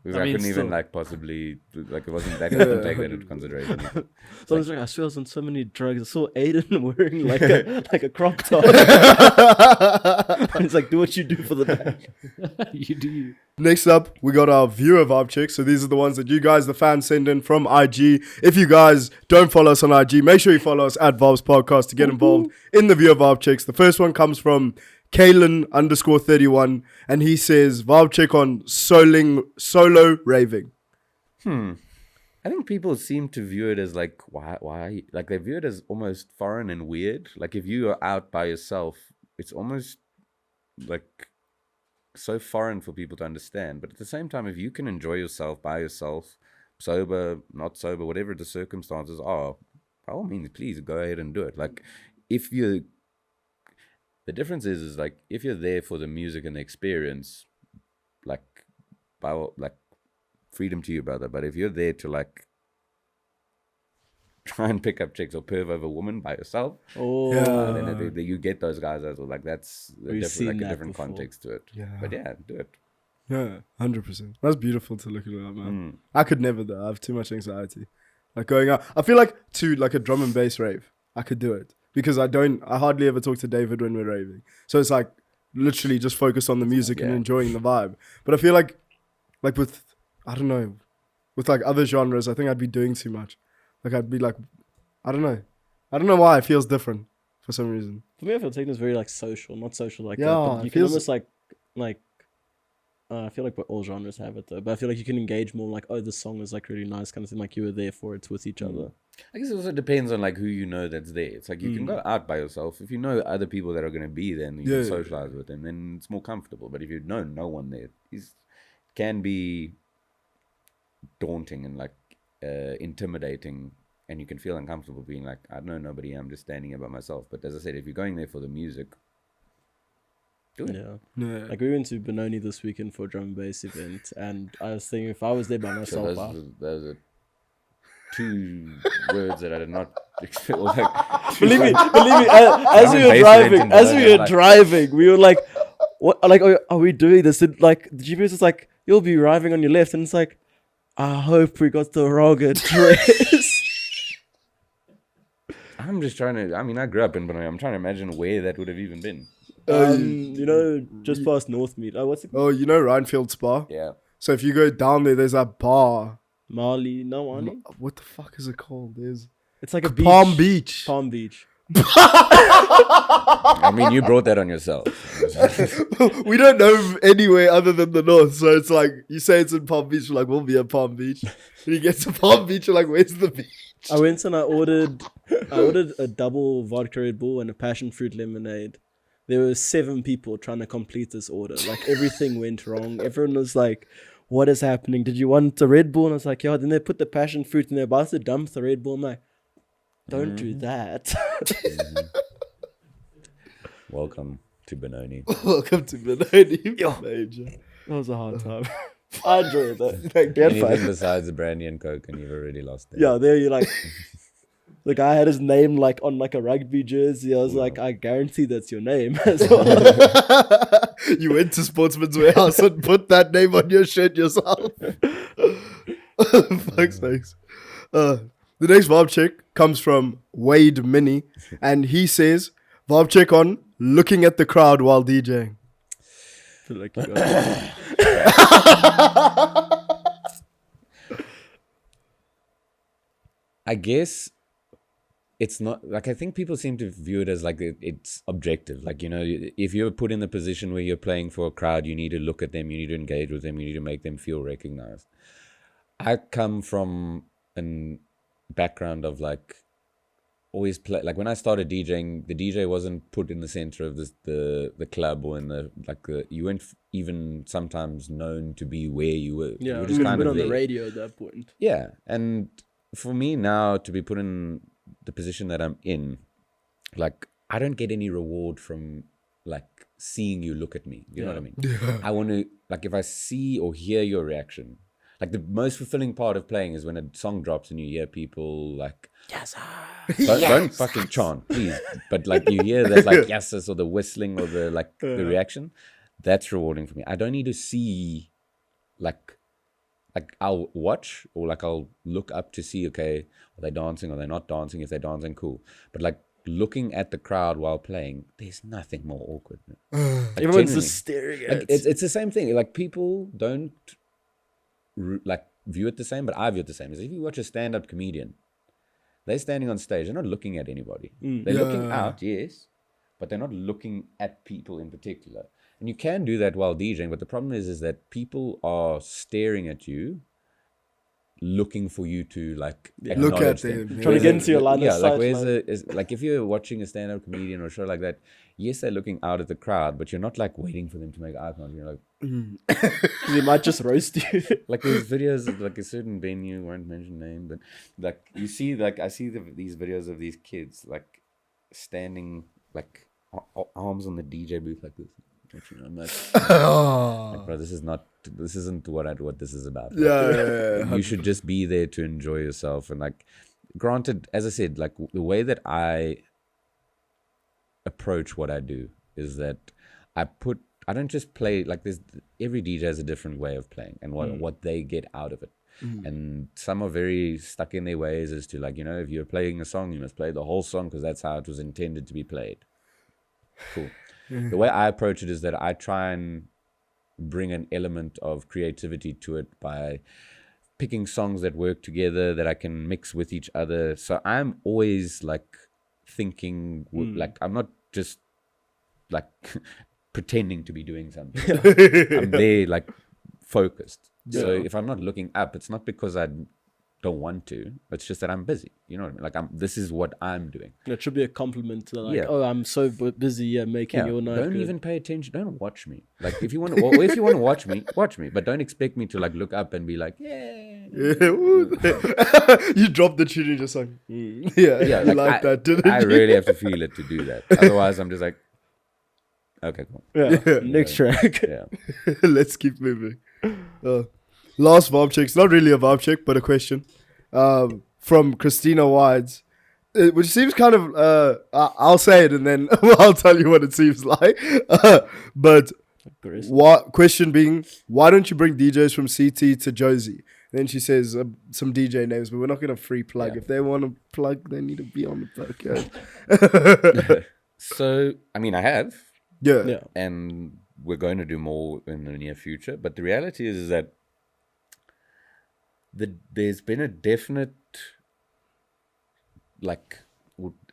Because I I, mean, couldn't even still. like possibly like it wasn't that couldn't take that into consideration. So I was like, I swear I was on so many drugs. I saw Aidin wearing like a crop top. And it's like, do what you do for the bag. You do you. Next up, we got our viewer Vaabs checks. So these are the ones that you guys, the fans, send in from IG. If you guys don't follow us on IG, make sure you follow us at Vaabs Podcast to get involved in the viewer Vaabs checks. The first one comes from Kalen_31, and he says, Vaabs check on solo raving. I think people seem to view it as like why like they view it as almost foreign and weird. Like if you are out by yourself, it's almost like so foreign for people to understand. But at the same time, if you can enjoy yourself by yourself, sober, not sober, whatever the circumstances are, by all means, please go ahead and do it. Like if you, the difference is like if you're there for the music and the experience, like by all, like freedom to you, brother. But if you're there to like try and pick up chicks or perv over women by yourself, Oh, then you get those guys as well. Like that's We've seen like a that different before. context to it. Yeah. But yeah, do it. Yeah, 100%. That's beautiful to look at that, man. I could never though. I have too much anxiety. Like going out, I feel like to like a drum and bass rave, I could do it because I hardly ever talk to David when we're raving. So it's like literally just focus on the music and Yeah. enjoying the vibe. But I feel like with, I don't know, with like other genres, I think I'd be doing too much. Like I'd be like, I don't know why it feels different for some reason. for me, I feel techno is very like social, not social like that. Yeah, But you it can feels- almost like I feel like all genres have it though. But I feel like you can engage more like, oh, this song is like really nice kind of thing. Like you were there for it with each other. I guess it also depends on like who you know that's there. It's like you can go out by yourself. If you know other people that are going to be there and you Yeah. can socialize with them, then it's more comfortable. But if you know no one there, it can be daunting and like intimidating, and you can feel uncomfortable being like, I know nobody, I'm just standing here by myself. But as I said, if you're going there for the music, do it. Yeah. Yeah. Like we went to Benoni this weekend for a drum and bass event, and I was thinking if I was there by So myself, those are two words that I did not expect. Like, believe me, as we were Bass driving, event in as we Benoni, were like- driving, we were like, what? Like, are we doing this? And like the GPS is like, you'll be arriving on your left, and it's like, I hope we got the wrong address. I'm just trying to, I mean, I grew up in Benoni. I'm trying to imagine where that would have even been. You know, just past Northmead. Oh, what's it called? Oh, you know Rhinefield Spa? Yeah. So if you go down there, there's that bar. Marley, no, Arnie? What the fuck is it called? There's It's like a beach. Palm Beach. Palm Beach. I mean, you brought that on yourself. We don't know anywhere other than the north, so it's like you say it's in Palm Beach, we're like we'll be at Palm Beach. And you get to Palm Beach, you're like, where's the beach? I went and I ordered a double vodka Red Bull and a passion fruit lemonade. There were 7 people trying to complete this order. Like everything went wrong. Everyone was like, what is happening? Did you want a Red Bull? And I was like, yeah. Then they put the passion fruit and they're about to dump the Red Bull. I'm like, don't do that. Welcome to Benoni. Welcome to Benoni. Major. That was a hard time. I enjoyed that. Thank We had Anything fun. besides the brandy and coke, and you've already lost it. Yeah, there you like. The guy had his name like on like a rugby jersey. I was like, I guarantee that's your name as well. You went to Sportsman's Warehouse and put that name on your shirt yourself. Fuck's sakes. The next Vaabs check comes from Wade Mini, and he says, Vaabs check on looking at the crowd while DJing. Feel like you got I guess it's not like I think people seem to view it as like it's objective. Like, you know, if you're put in the position where you're playing for a crowd, you need to look at them, you need to engage with them, you need to make them feel recognized. I come from a background of like always play, like when I started DJing, the DJ wasn't put in the center of the club or in the you weren't even sometimes known to be where you were. Yeah, you were we just would kind been of on the there. radio at that point. Yeah, and for me now to be put in the position that I'm in, like I don't get any reward from like seeing you look at me. You know what I mean? I want to, like, if I see or hear your reaction, like the most fulfilling part of playing is when a song drops and you hear people like, yes, don't fucking chant, please. But like you hear that like yeses or the whistling or the like the reaction, that's rewarding for me. I don't need to see like I'll watch or like I'll look up to see, okay, are they dancing? Are they not dancing? If they're dancing, cool. But like looking at the crowd while playing, there's nothing more awkward. Like, Everyone's just staring at like, it's the same thing. Like people don't like view it the same, but I view it the same. As if you watch a stand-up comedian, they're standing on stage, they're not looking at anybody. They're looking out, yes, but they're not looking at people in particular. And you can do that while DJing, but the problem is that people are staring at you, looking for you to like look at them. them. Trying to get into your line of sight. Like like if you're watching a stand-up comedian or a show like that, yes, they're looking out at the crowd, but you're not like waiting for them to make eye contact. You're like, They might just roast you. like there's videos of like a certain venue, won't mention name, but like you see, like I see these videos of these kids like standing like arms on the DJ booth like this. I'm like, bro, this isn't what this is about. Like, you should just be there to enjoy yourself. And like, granted, as I said, like the way that I approach what I do is that I don't just play like this. Every DJ has a different way of playing and what they get out of it. And some are very stuck in their ways as to like, if you're playing a song, you must play the whole song because that's how it was intended to be played. Cool. The way I approach it is that I try and bring an element of creativity to it by picking songs that work together, that I can mix with each other. So I'm always like thinking, like I'm not just like pretending to be doing something. I'm there like focused. So if I'm not looking up, it's not because I don't want to. It's just that I'm busy. You know what I mean? Like this is what I'm doing. It should be a compliment to like, oh, I'm so busy making your night. Don't good. even pay attention. Don't watch me. Like if you want to, if you want to watch me, but don't expect me to like look up and be like, yeah. You drop the tune, you're just like, yeah, like that, didn't I you? really have to feel it to do that. Otherwise, I'm just like, okay, cool. Yeah. Next track. Yeah. Let's keep moving. Last Vaabs check. It's not really a Vaabs check, but a question from Christina Wides, which seems kind of. I'll say it and then I'll tell you what it seems like. But question being, why don't you bring DJs from CT to Josie? And then she says some DJ names, but we're not going to free plug. Yeah. If they want to plug, they need to be on the podcast. So, I mean, I have. Yeah. And we're going to do more in the near future. But the reality is that there's been a definite, like,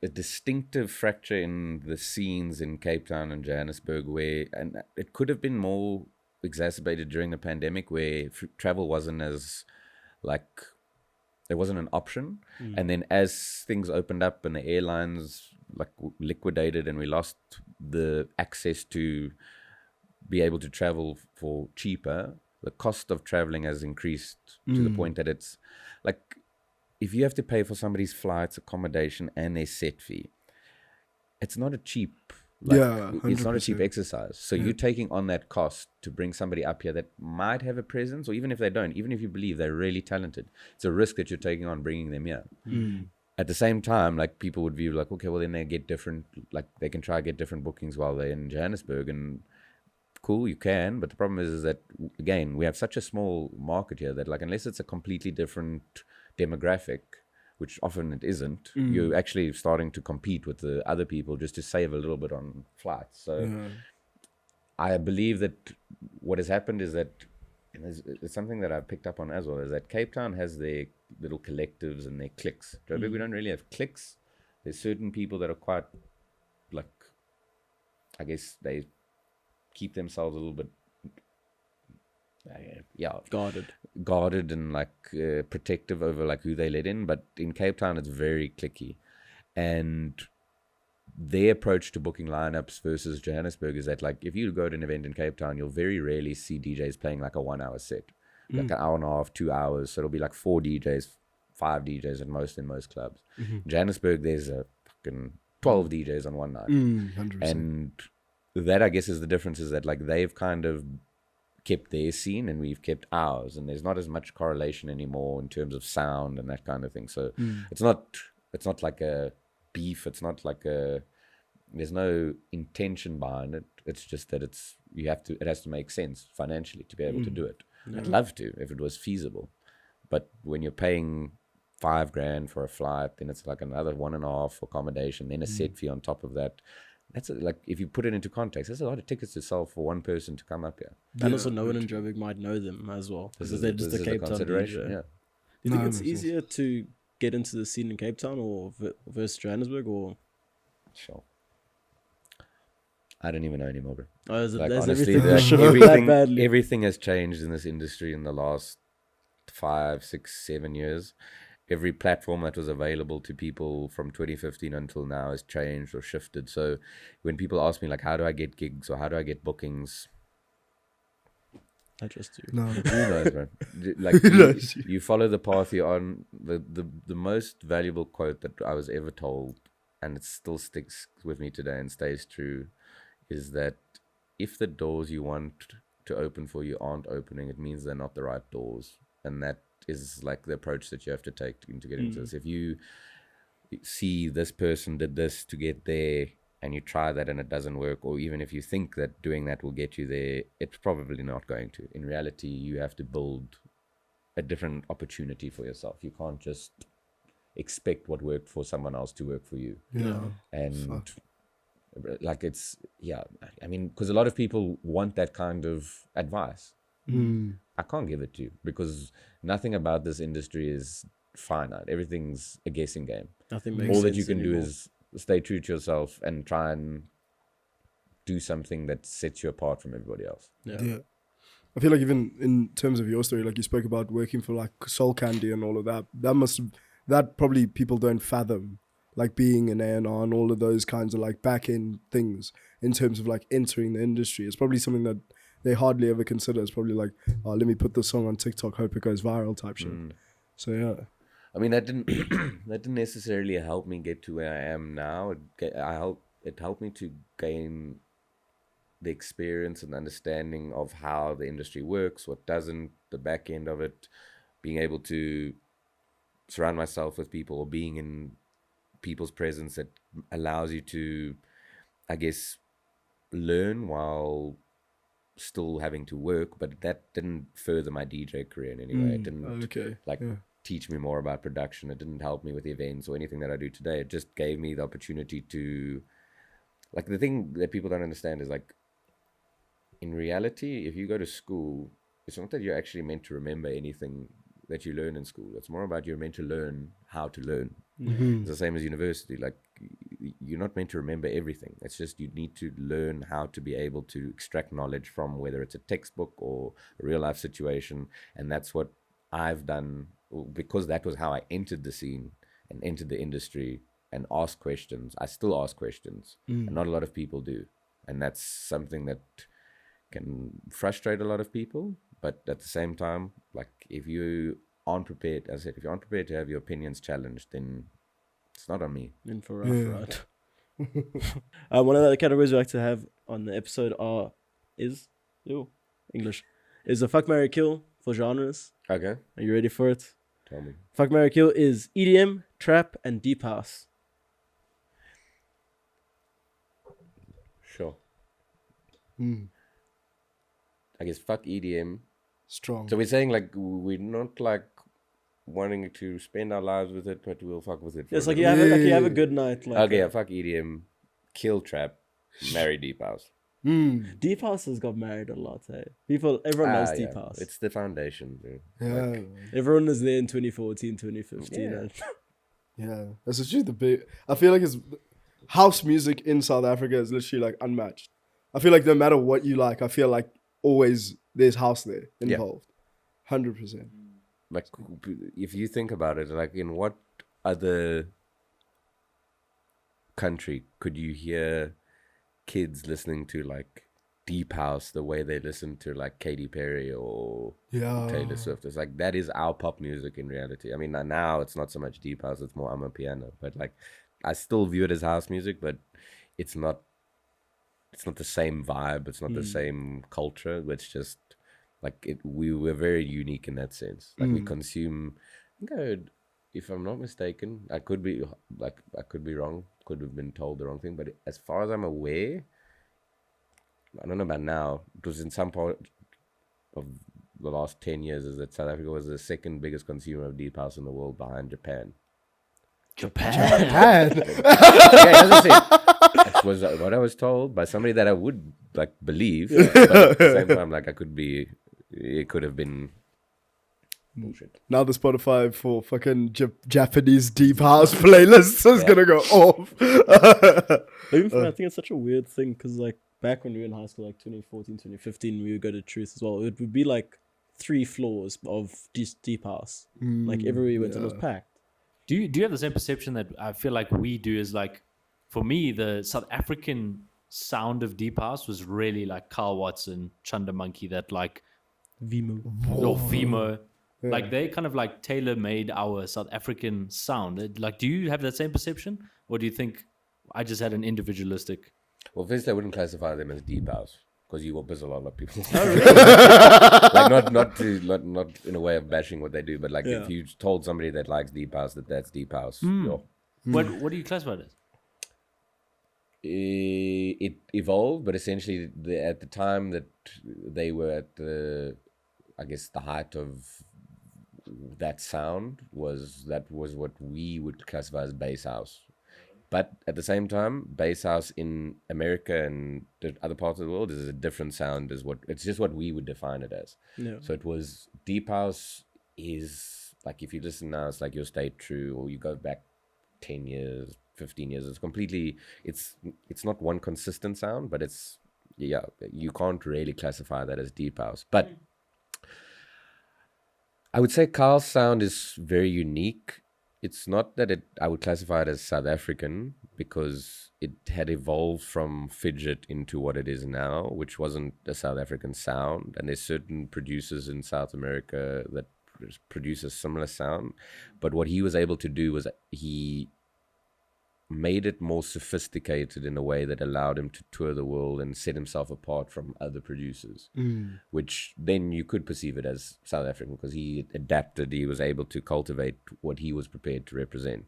a distinctive fracture in the scenes in Cape Town and Johannesburg where, and it could have been more exacerbated during the pandemic where travel wasn't as, like, it wasn't an option. And then as things opened up and the airlines, like, liquidated and we lost the access to be able to travel for cheaper, the cost of traveling has increased to the point that it's like if you have to pay for somebody's flights, accommodation, and their set fee, it's not a cheap. It's not a cheap exercise. So you're taking on that cost to bring somebody up here that might have a presence, or even if they don't, even if you believe they're really talented, it's a risk that you're taking on bringing them here. At the same time, like people would view like, okay, well then they get different, like they can try get different bookings while they're in Johannesburg and. Cool, you can, but the problem is that again we have such a small market here that like unless it's a completely different demographic, which often it isn't, you're actually starting to compete with the other people just to save a little bit on flights. So I believe that what has happened is that it's something that I've picked up on as well, is that Cape Town has their little collectives and their cliques. Joburg, we don't really have cliques. There's certain people that are quite like, I guess they keep themselves a little bit guarded and like protective over like who they let in. But in Cape Town it's very cliquey, and their approach to booking lineups versus Johannesburg is that like if you go to an event in Cape Town, you'll very rarely see DJs playing like a 1 hour set, like an hour and a half, 2 hours. So it'll be like 4 DJs 5 DJs at most in most clubs. Mm-hmm. In Johannesburg, there's a fucking 12 DJs on one night. 100%. And that, I guess, is the difference, is that like they've kind of kept their scene and we've kept ours, and there's not as much correlation anymore in terms of sound and that kind of thing. So it's not like a beef. It's not like there's no intention behind it. It's just that it has to make sense financially to be able to do it. I'd love to if it was feasible, but when you're paying $5,000 for a flight, then it's like another 1.5 for accommodation, then a set fee on top of that. That's like, if you put it into context, there's a lot of tickets to sell for one person to come up here. And also, no one in Joburg might know them as well, because they're just a Cape Town consideration. DJ. Yeah. Do you think No, it's that makes easier to get into the scene in Cape Town or versus Johannesburg, or? Sure. I don't even know anymore, bro. Oh, is it, Like, there's honestly, everything like, shifted that badly. everything has changed in this industry in the last 5, 6, 7 years. Every platform that was available to people from 2015 until now has changed or shifted. So when people ask me, like, how do I get gigs or how do I get bookings? I just do. No. Who knows, man? Like, you follow the path you're on. The most valuable quote that I was ever told, and it still sticks with me today and stays true, is that if the doors you want to open for you aren't opening, it means they're not the right doors. And that is like the approach that you have to take to get into this. If you see this person did this to get there and you try that and it doesn't work, or even if you think that doing that will get you there, it's probably not going to. In reality, you have to build a different opportunity for yourself. You can't just expect what worked for someone else to work for you. Yeah. And like, it's, I mean, because a lot of people want that kind of advice. I can't give it to you, because nothing about this industry is finite. Everything's a guessing game. Nothing makes All that sense you can anymore. do is stay true to yourself and try and do something that sets you apart from everybody else. Yeah. I feel like even in terms of your story, like you spoke about working for like Soul Candy and all of that, that probably people don't fathom, like being an A&R and all of those kinds of like back end things in terms of like entering the industry. It's probably something that they hardly ever consider. It's probably like, oh, let me put this song on TikTok, hope it goes viral type shit. So yeah. I mean, that didn't that didn't necessarily help me get to where I am now. It helped me to gain the experience and understanding of how the industry works, what doesn't, the back end of it, being able to surround myself with people, or being in people's presence that allows you to, I guess, learn while still having to work. But that didn't further my DJ career in any way. It didn't teach me more about production. It didn't help me with events or anything that I do today. It just gave me the opportunity to, like, the thing that people don't understand is, like, in reality, if you go to school, it's not that you're actually meant to remember anything that you learn in school. It's more about you're meant to learn how to learn. It's the same as university. Like, you're not meant to remember everything. It's just you need to learn how to be able to extract knowledge from, whether it's a textbook or a real life situation. And that's what I've done, because that was how I entered the scene and entered the industry and asked questions. I still ask questions, and not a lot of people do. And that's something that can frustrate a lot of people. But at the same time, like, if you aren't prepared, as I said, if you aren't prepared to have your opinions challenged, then it's not on me. In for rough ride. One of the categories we like to have on the episode is a fuck, marry, kill for genres. Okay. Are you ready for it? Tell me. Fuck, marry, kill is EDM, trap, and deep house. Sure. I guess fuck EDM. Strong. So we're saying, like, we're not like wanting to spend our lives with it, but we'll fuck with it. It's for a like little you have a good night. Like, okay, fuck EDM, kill trap, marry deep house. Deep house has got married a lot. Hey, everyone knows deep house. It's the foundation, dude. Yeah. Everyone is there in 2014, 2015. Yeah. And Yeah. That's actually the big. I feel like it's house music in South Africa is literally like unmatched. I feel like no matter what you like, I feel like always there's house there involved. 100%. Like, if you think about it, like, in what other country could you hear kids listening to, like, deep house the way they listen to like Katy Perry or Yeah. Taylor Swift. It's like that is our pop music in reality. I mean, now it's not so much deep house; it's more piano. But like, I still view it as house music, but it's not. It's not the same vibe. It's not the same culture. It's just like we were very unique in that sense. Like we consume. I think I heard, if I'm not mistaken, I could be wrong. Could have been told the wrong thing. But as far as I'm aware, I don't know about now. It was in some part of the last 10 years is that South Africa was the second biggest consumer of deep house in the world behind Japan. Japan. Japan. Yeah, as I said, that was what I was told by somebody that I would like believe, but at the same time, like it could have been bullshit. Now the Spotify for fucking Japanese deep house playlists is gonna go off. Even for me, I think it's such a weird thing because like back when we were in high school, like 2014, 2015, we would go to Truth as well. It would be like 3 floors of just deep house. Like everywhere you went, it was packed. Do you have the same perception that I feel like we do? Is like, for me, the South African sound of deep house was really like Carl Watson, Chunda Monkey, that like Vimo. or Vimo. Like they kind of like tailor made our South African sound. Like, do you have that same perception, or do you think I just had an individualistic? Well, first I wouldn't classify them as deep house because you will piss a lot of people. Like not in a way of bashing what they do, but like if you told somebody that likes deep house that's deep house. What do you classify it as? It evolved, but essentially at the time that they were at the height of that sound was what we would classify as bass house. But at the same time, bass house in America and the other parts of the world is a different sound. It's just what we would define it as. Yeah. So it was deep house is like, if you listen now, it's like your Stay True, or you go back 10 years, 15 years. It's completely. It's not one consistent sound, but you can't really classify that as deep house. But I would say Carl's sound is very unique. It's not that I would classify it as South African, because it had evolved from fidget into what it is now, which wasn't a South African sound. And there's certain producers in South America that produce a similar sound. But what he was able to do was he made it more sophisticated in a way that allowed him to tour the world and set himself apart from other producers, which then you could perceive it as South African because he adapted, he was able to cultivate what he was prepared to represent.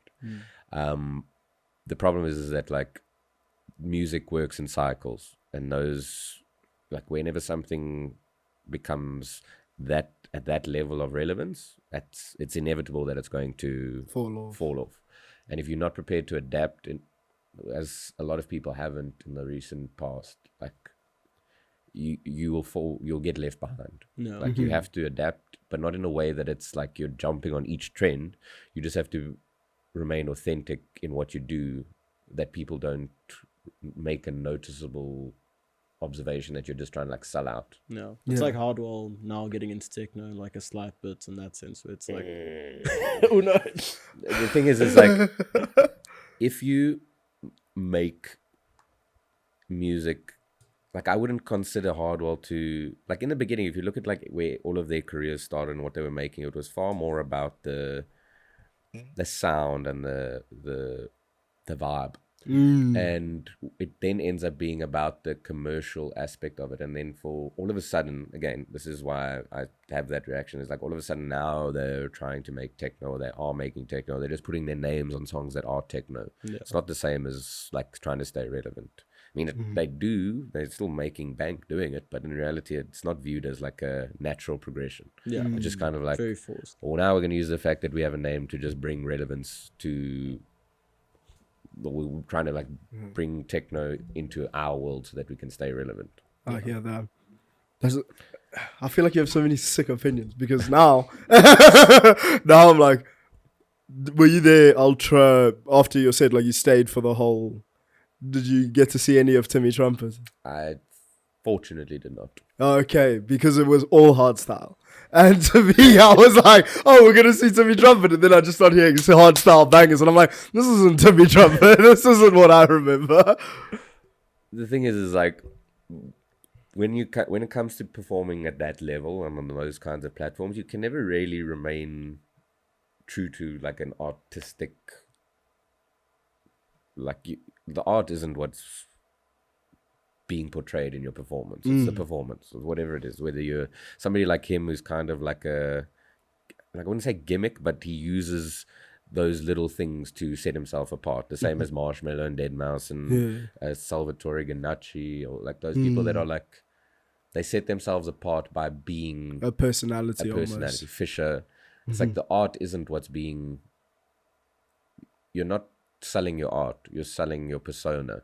The problem is that like music works in cycles, and those, like whenever something becomes that at that level of relevance, it's inevitable that it's going to fall off. And if you're not prepared to adapt, as a lot of people haven't in the recent past, like you will fall, you'll get left behind. No. Like you have to adapt, but not in a way that it's like you're jumping on each trend. You just have to remain authentic in what you do, that people don't make a noticeable observation that you're just trying to like sell out. No. It's like Hardwell now getting into techno, like a slight bit in that sense, where it's like, oh no. The thing is like, if you make music, like I wouldn't consider Hardwell to, like in the beginning, if you look at like where all of their careers started and what they were making, it was far more about the sound and the vibe. And it then ends up being about the commercial aspect of it. And then for all of a sudden, again, this is why I have that reaction, is like all of a sudden now they're trying to make techno, they are making techno, they're just putting their names on songs that are techno. It's not the same as like trying to stay relevant. I mean, they're still making bank doing it, but in reality it's not viewed as like a natural progression. It's just kind of like, very forced. well, now we're going to use the fact that we have a name to just bring relevance to, we're trying to like bring techno into our world so that we can stay relevant. I hear that. I feel like you have so many sick opinions, because now I'm like, were you there ultra after you said like you stayed for the whole? Did you get to see any of Timmy Trumpet? I fortunately did not. Okay, because it was all hardstyle. And to me, I was like, oh, we're going to see Timmy Trumpet. And then I just started hearing hardstyle bangers. And I'm like, this isn't Timmy Trumpet. This isn't what I remember. The thing is like, when it comes to performing at that level and on those kinds of platforms, you can never really remain true to like an artistic, the art isn't what's being portrayed in your performance. It's the performance, whatever it is. Whether you're somebody like him who's kind of like I wouldn't say gimmick, but he uses those little things to set himself apart. The same as Marshmallow and Deadmau5 and Salvatore Ganacci, or like those people that are like, they set themselves apart by being a personality. Almost. Fisher. It's like the art isn't what's being. You're not selling your art. You're selling your persona.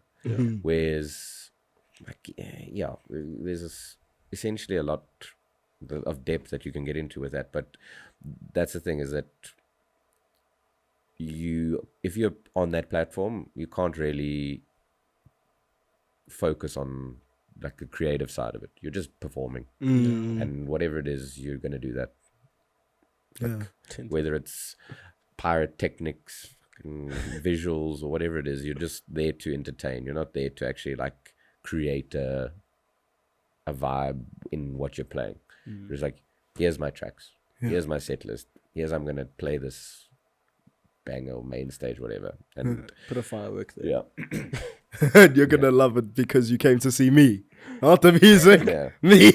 Whereas, like, there's essentially a lot of depth that you can get into with that. But that's the thing, is that if you're on that platform, you can't really focus on like the creative side of it. You're just performing, and whatever it is, you're gonna do that. Like, whether it's pyrotechnics, visuals, or whatever it is, you're just there to entertain. You're not there to actually like create a vibe in what you're playing. You're just like, here's my tracks, here's my set list, I'm gonna play this banger or main stage, whatever, and Put a firework there. And you're gonna love it because you came to see me, not the music. Me.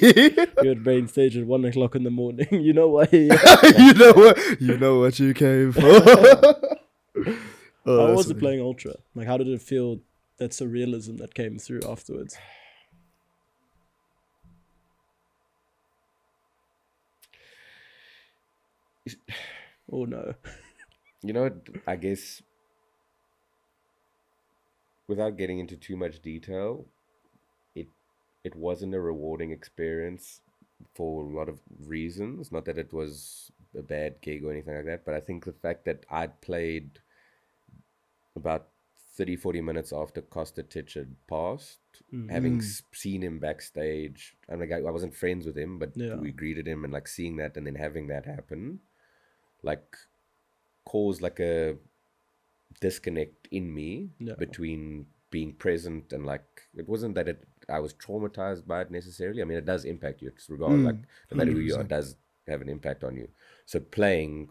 You're at main stage at 1 o'clock in the morning. You know why? You know what you came for. How was it playing Ultra? Like, how did it feel? That surrealism that came through afterwards. Oh no. You know what, I guess, without getting into too much detail, it wasn't a rewarding experience for a lot of reasons. Not that it was a bad gig or anything like that, but I think the fact that I'd played about 30-40 minutes after Costa Titch had passed, having seen him backstage, and like I wasn't friends with him, but we greeted him, and like seeing that and then having that happen, like, caused like a disconnect in me between being present and like, it wasn't that I was traumatized by it necessarily. I mean, it does impact you. It's regardless, like, no matter who you are, it does have an impact on you. So playing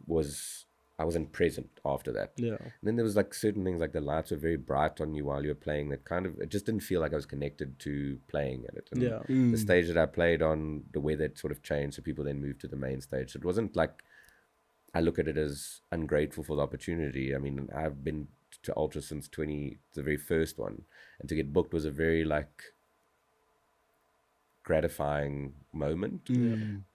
I wasn't present after that. And then there was like certain things, like the lights were very bright on you while you were playing, that kind of, it just didn't feel like I was connected to playing at it. And the stage that I played on, the way that sort of changed, so people then moved to the main stage. So it wasn't like, I look at it as ungrateful for the opportunity. I mean, I've been to Ultra since the very first one, and to get booked was a very like gratifying moment.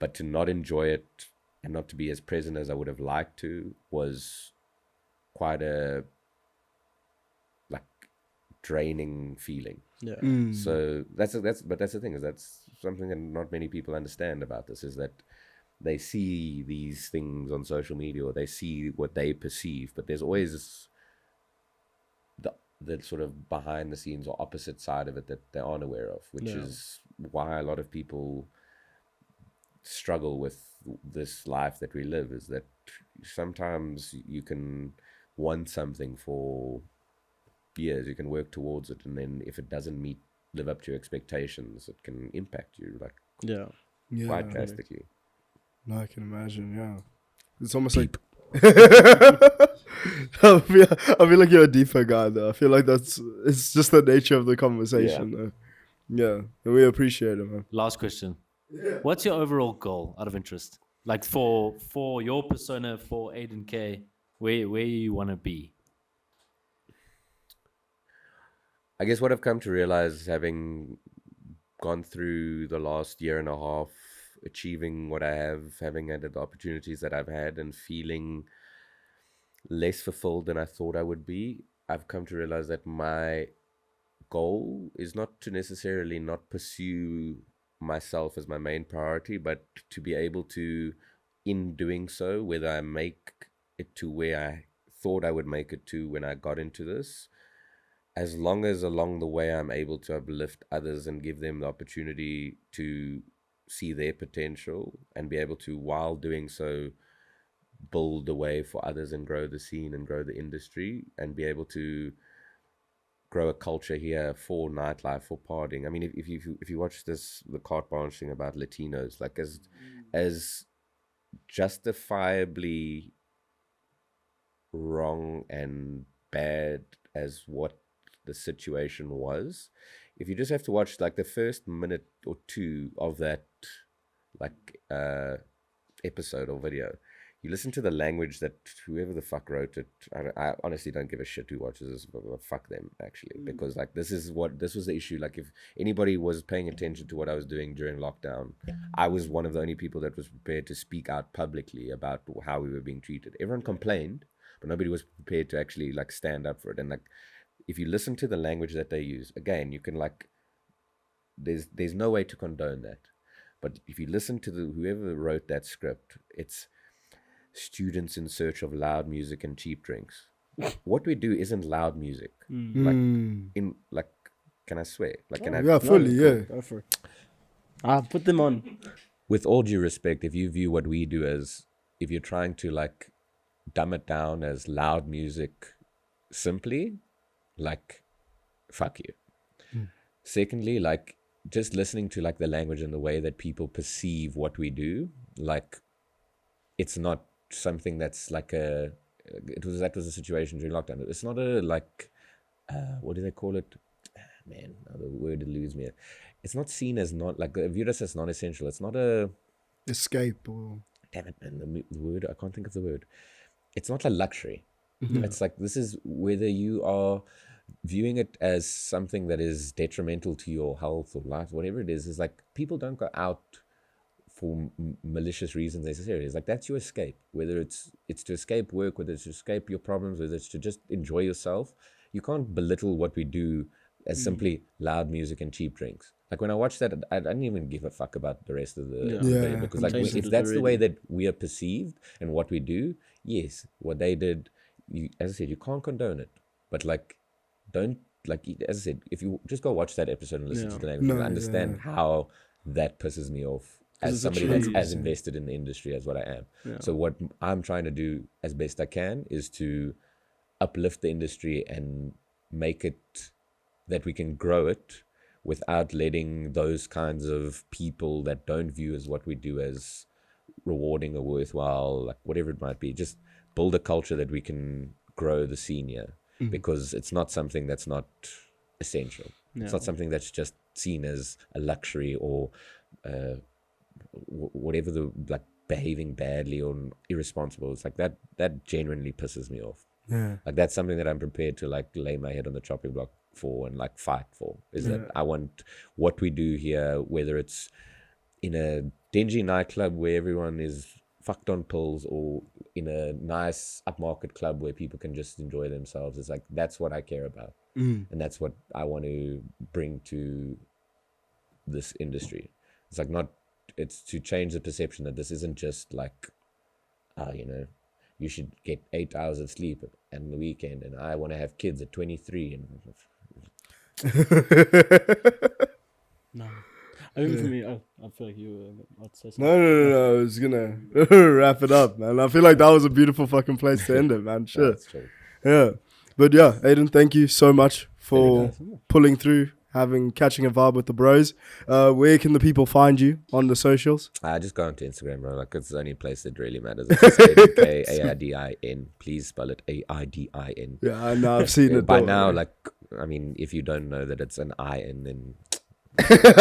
But to not enjoy it and not to be as present as I would have liked to was quite a like draining feeling. So that's the thing, is that's something that not many people understand about this, is that they see these things on social media, or they see what they perceive, but there's always the sort of behind the scenes or opposite side of it that they aren't aware of, which is why a lot of people struggle with this life that we live, is that sometimes you can want something for years, you can work towards it, and then if it doesn't live up to your expectations, it can impact you like quite drastically. No, I can imagine. It's almost like I feel like you're a deeper guy though. I feel like it's just the nature of the conversation. And we appreciate it, man. Last question. What's your overall goal, out of interest? Like for your persona, for Aidin Caye, where you want to be? I guess what I've come to realize, having gone through the last year and a half, achieving what I have, having had the opportunities that I've had, and feeling less fulfilled than I thought I would be, I've come to realize that my goal is not to necessarily not pursue myself as my main priority, but to be able to, in doing so, whether I make it to where I thought I would make it to when I got into this, as long as along the way I'm able to uplift others and give them the opportunity to see their potential, and be able to, while doing so, build a way for others and grow the scene and grow the industry, and be able to grow a culture here for nightlife, for partying. I mean, if you watch the carte blanche thing about Latinos, like as justifiably wrong and bad as what the situation was, if you just have to watch like the first minute or two of that like episode or video, you listen to the language that whoever the fuck wrote it. I honestly don't give a shit who watches this, but fuck them actually, because like this was the issue. Like if anybody was paying attention to what I was doing during lockdown, I was one of the only people that was prepared to speak out publicly about how we were being treated. Everyone complained, but nobody was prepared to actually like stand up for it. And like if you listen to the language that they use, again, you can like there's no way to condone that. But if you listen to whoever wrote that script, it's students in search of loud music and cheap drinks. What we do isn't loud music. Like can I swear? Like can I? Yeah, fully. Yeah. Go for it. Put them on. With all due respect, if you view what we do as, if you're trying to like dumb it down as loud music simply, like fuck you. Secondly, like just listening to like the language and the way that people perceive what we do, like it's not something that's like that was a situation during lockdown. It's not a like what do they call it? Man, now the word eludes me. It's not seen as not like viewed as non-essential. It's not a escape or damn it, man. The word, I can't think of the word. It's not a luxury. It's like this is whether you are viewing it as something that is detrimental to your health or life, whatever it is like people don't go out for malicious reasons necessarily. It's like that's your escape, whether it's to escape work, whether it's to escape your problems, whether it's to just enjoy yourself. You can't belittle what we do as simply loud music and cheap drinks. Like when I watched that, I didn't even give a fuck about the rest of the video, because like if that's the way that we are perceived and what we do, yes, what they did, as I said, you can't condone it, but like don't, like as I said, if you just go watch that episode and listen to the language, you'll understand how that pisses me off as somebody that's as invested in the industry as what I am. So what I'm trying to do as best I can is to uplift the industry and make it that we can grow it without letting those kinds of people that don't view as what we do as rewarding or worthwhile, like whatever it might be, just build a culture that we can grow the scene here, because it's not something that's not essential. It's not something that's just seen as a luxury or whatever, the like behaving badly or irresponsible. It's like that genuinely pisses me off. Like that's something that I'm prepared to like lay my head on the chopping block for and like fight for, is that I want what we do here, whether it's in a dingy nightclub where everyone is fucked on pills or in a nice upmarket club where people can just enjoy themselves. It's like that's what I care about, and that's what I want to bring to this industry. It's like it's to change the perception that this isn't just like you should get 8 hours of sleep and the weekend, and I want to have kids at 23 and no. I mean, for me, I feel like you I'd say something. No. I was gonna wrap it up, man. I feel like that was a beautiful fucking place to end it, man. Sure. That's true. Yeah. But yeah, Aidin, thank you so much for pulling through, catching a vibe with the bros. Where can the people find you on the socials? I just go onto Instagram, bro. Like it's the only place that really matters. It's just Aidin, Aidin. Please spell it Aidin. Yeah, I know. I've seen it by now. Like, I mean, if you don't know that it's an I and then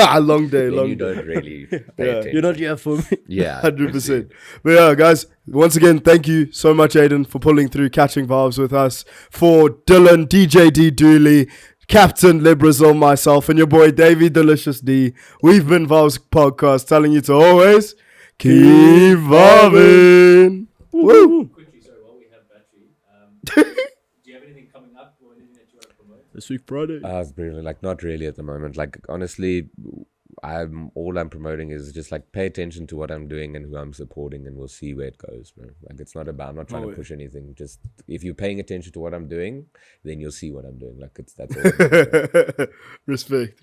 a long day. You don't really pay attention. You're not here for me. Yeah, 100%. But yeah, guys, once again, thank you so much, Aidin, for pulling through, catching vibes with us. For Dylan, DJ D Dooley, Captain Librazil, myself, and your boy Davey Delicious D, we've been Vaabs Podcast, telling you to always keep vibing. Woo! Quickly, sorry, while we have battery, do you have anything coming up or anything that you want to promote? This week Friday. It's really, like, not really at the moment. Like, honestly, all I'm promoting is just like pay attention to what I'm doing and who I'm supporting, and we'll see where it goes, bro. Like, it's not about, I'm not trying to push anything. Just if you're paying attention to what I'm doing, then you'll see what I'm doing. Like, that's all. Respect.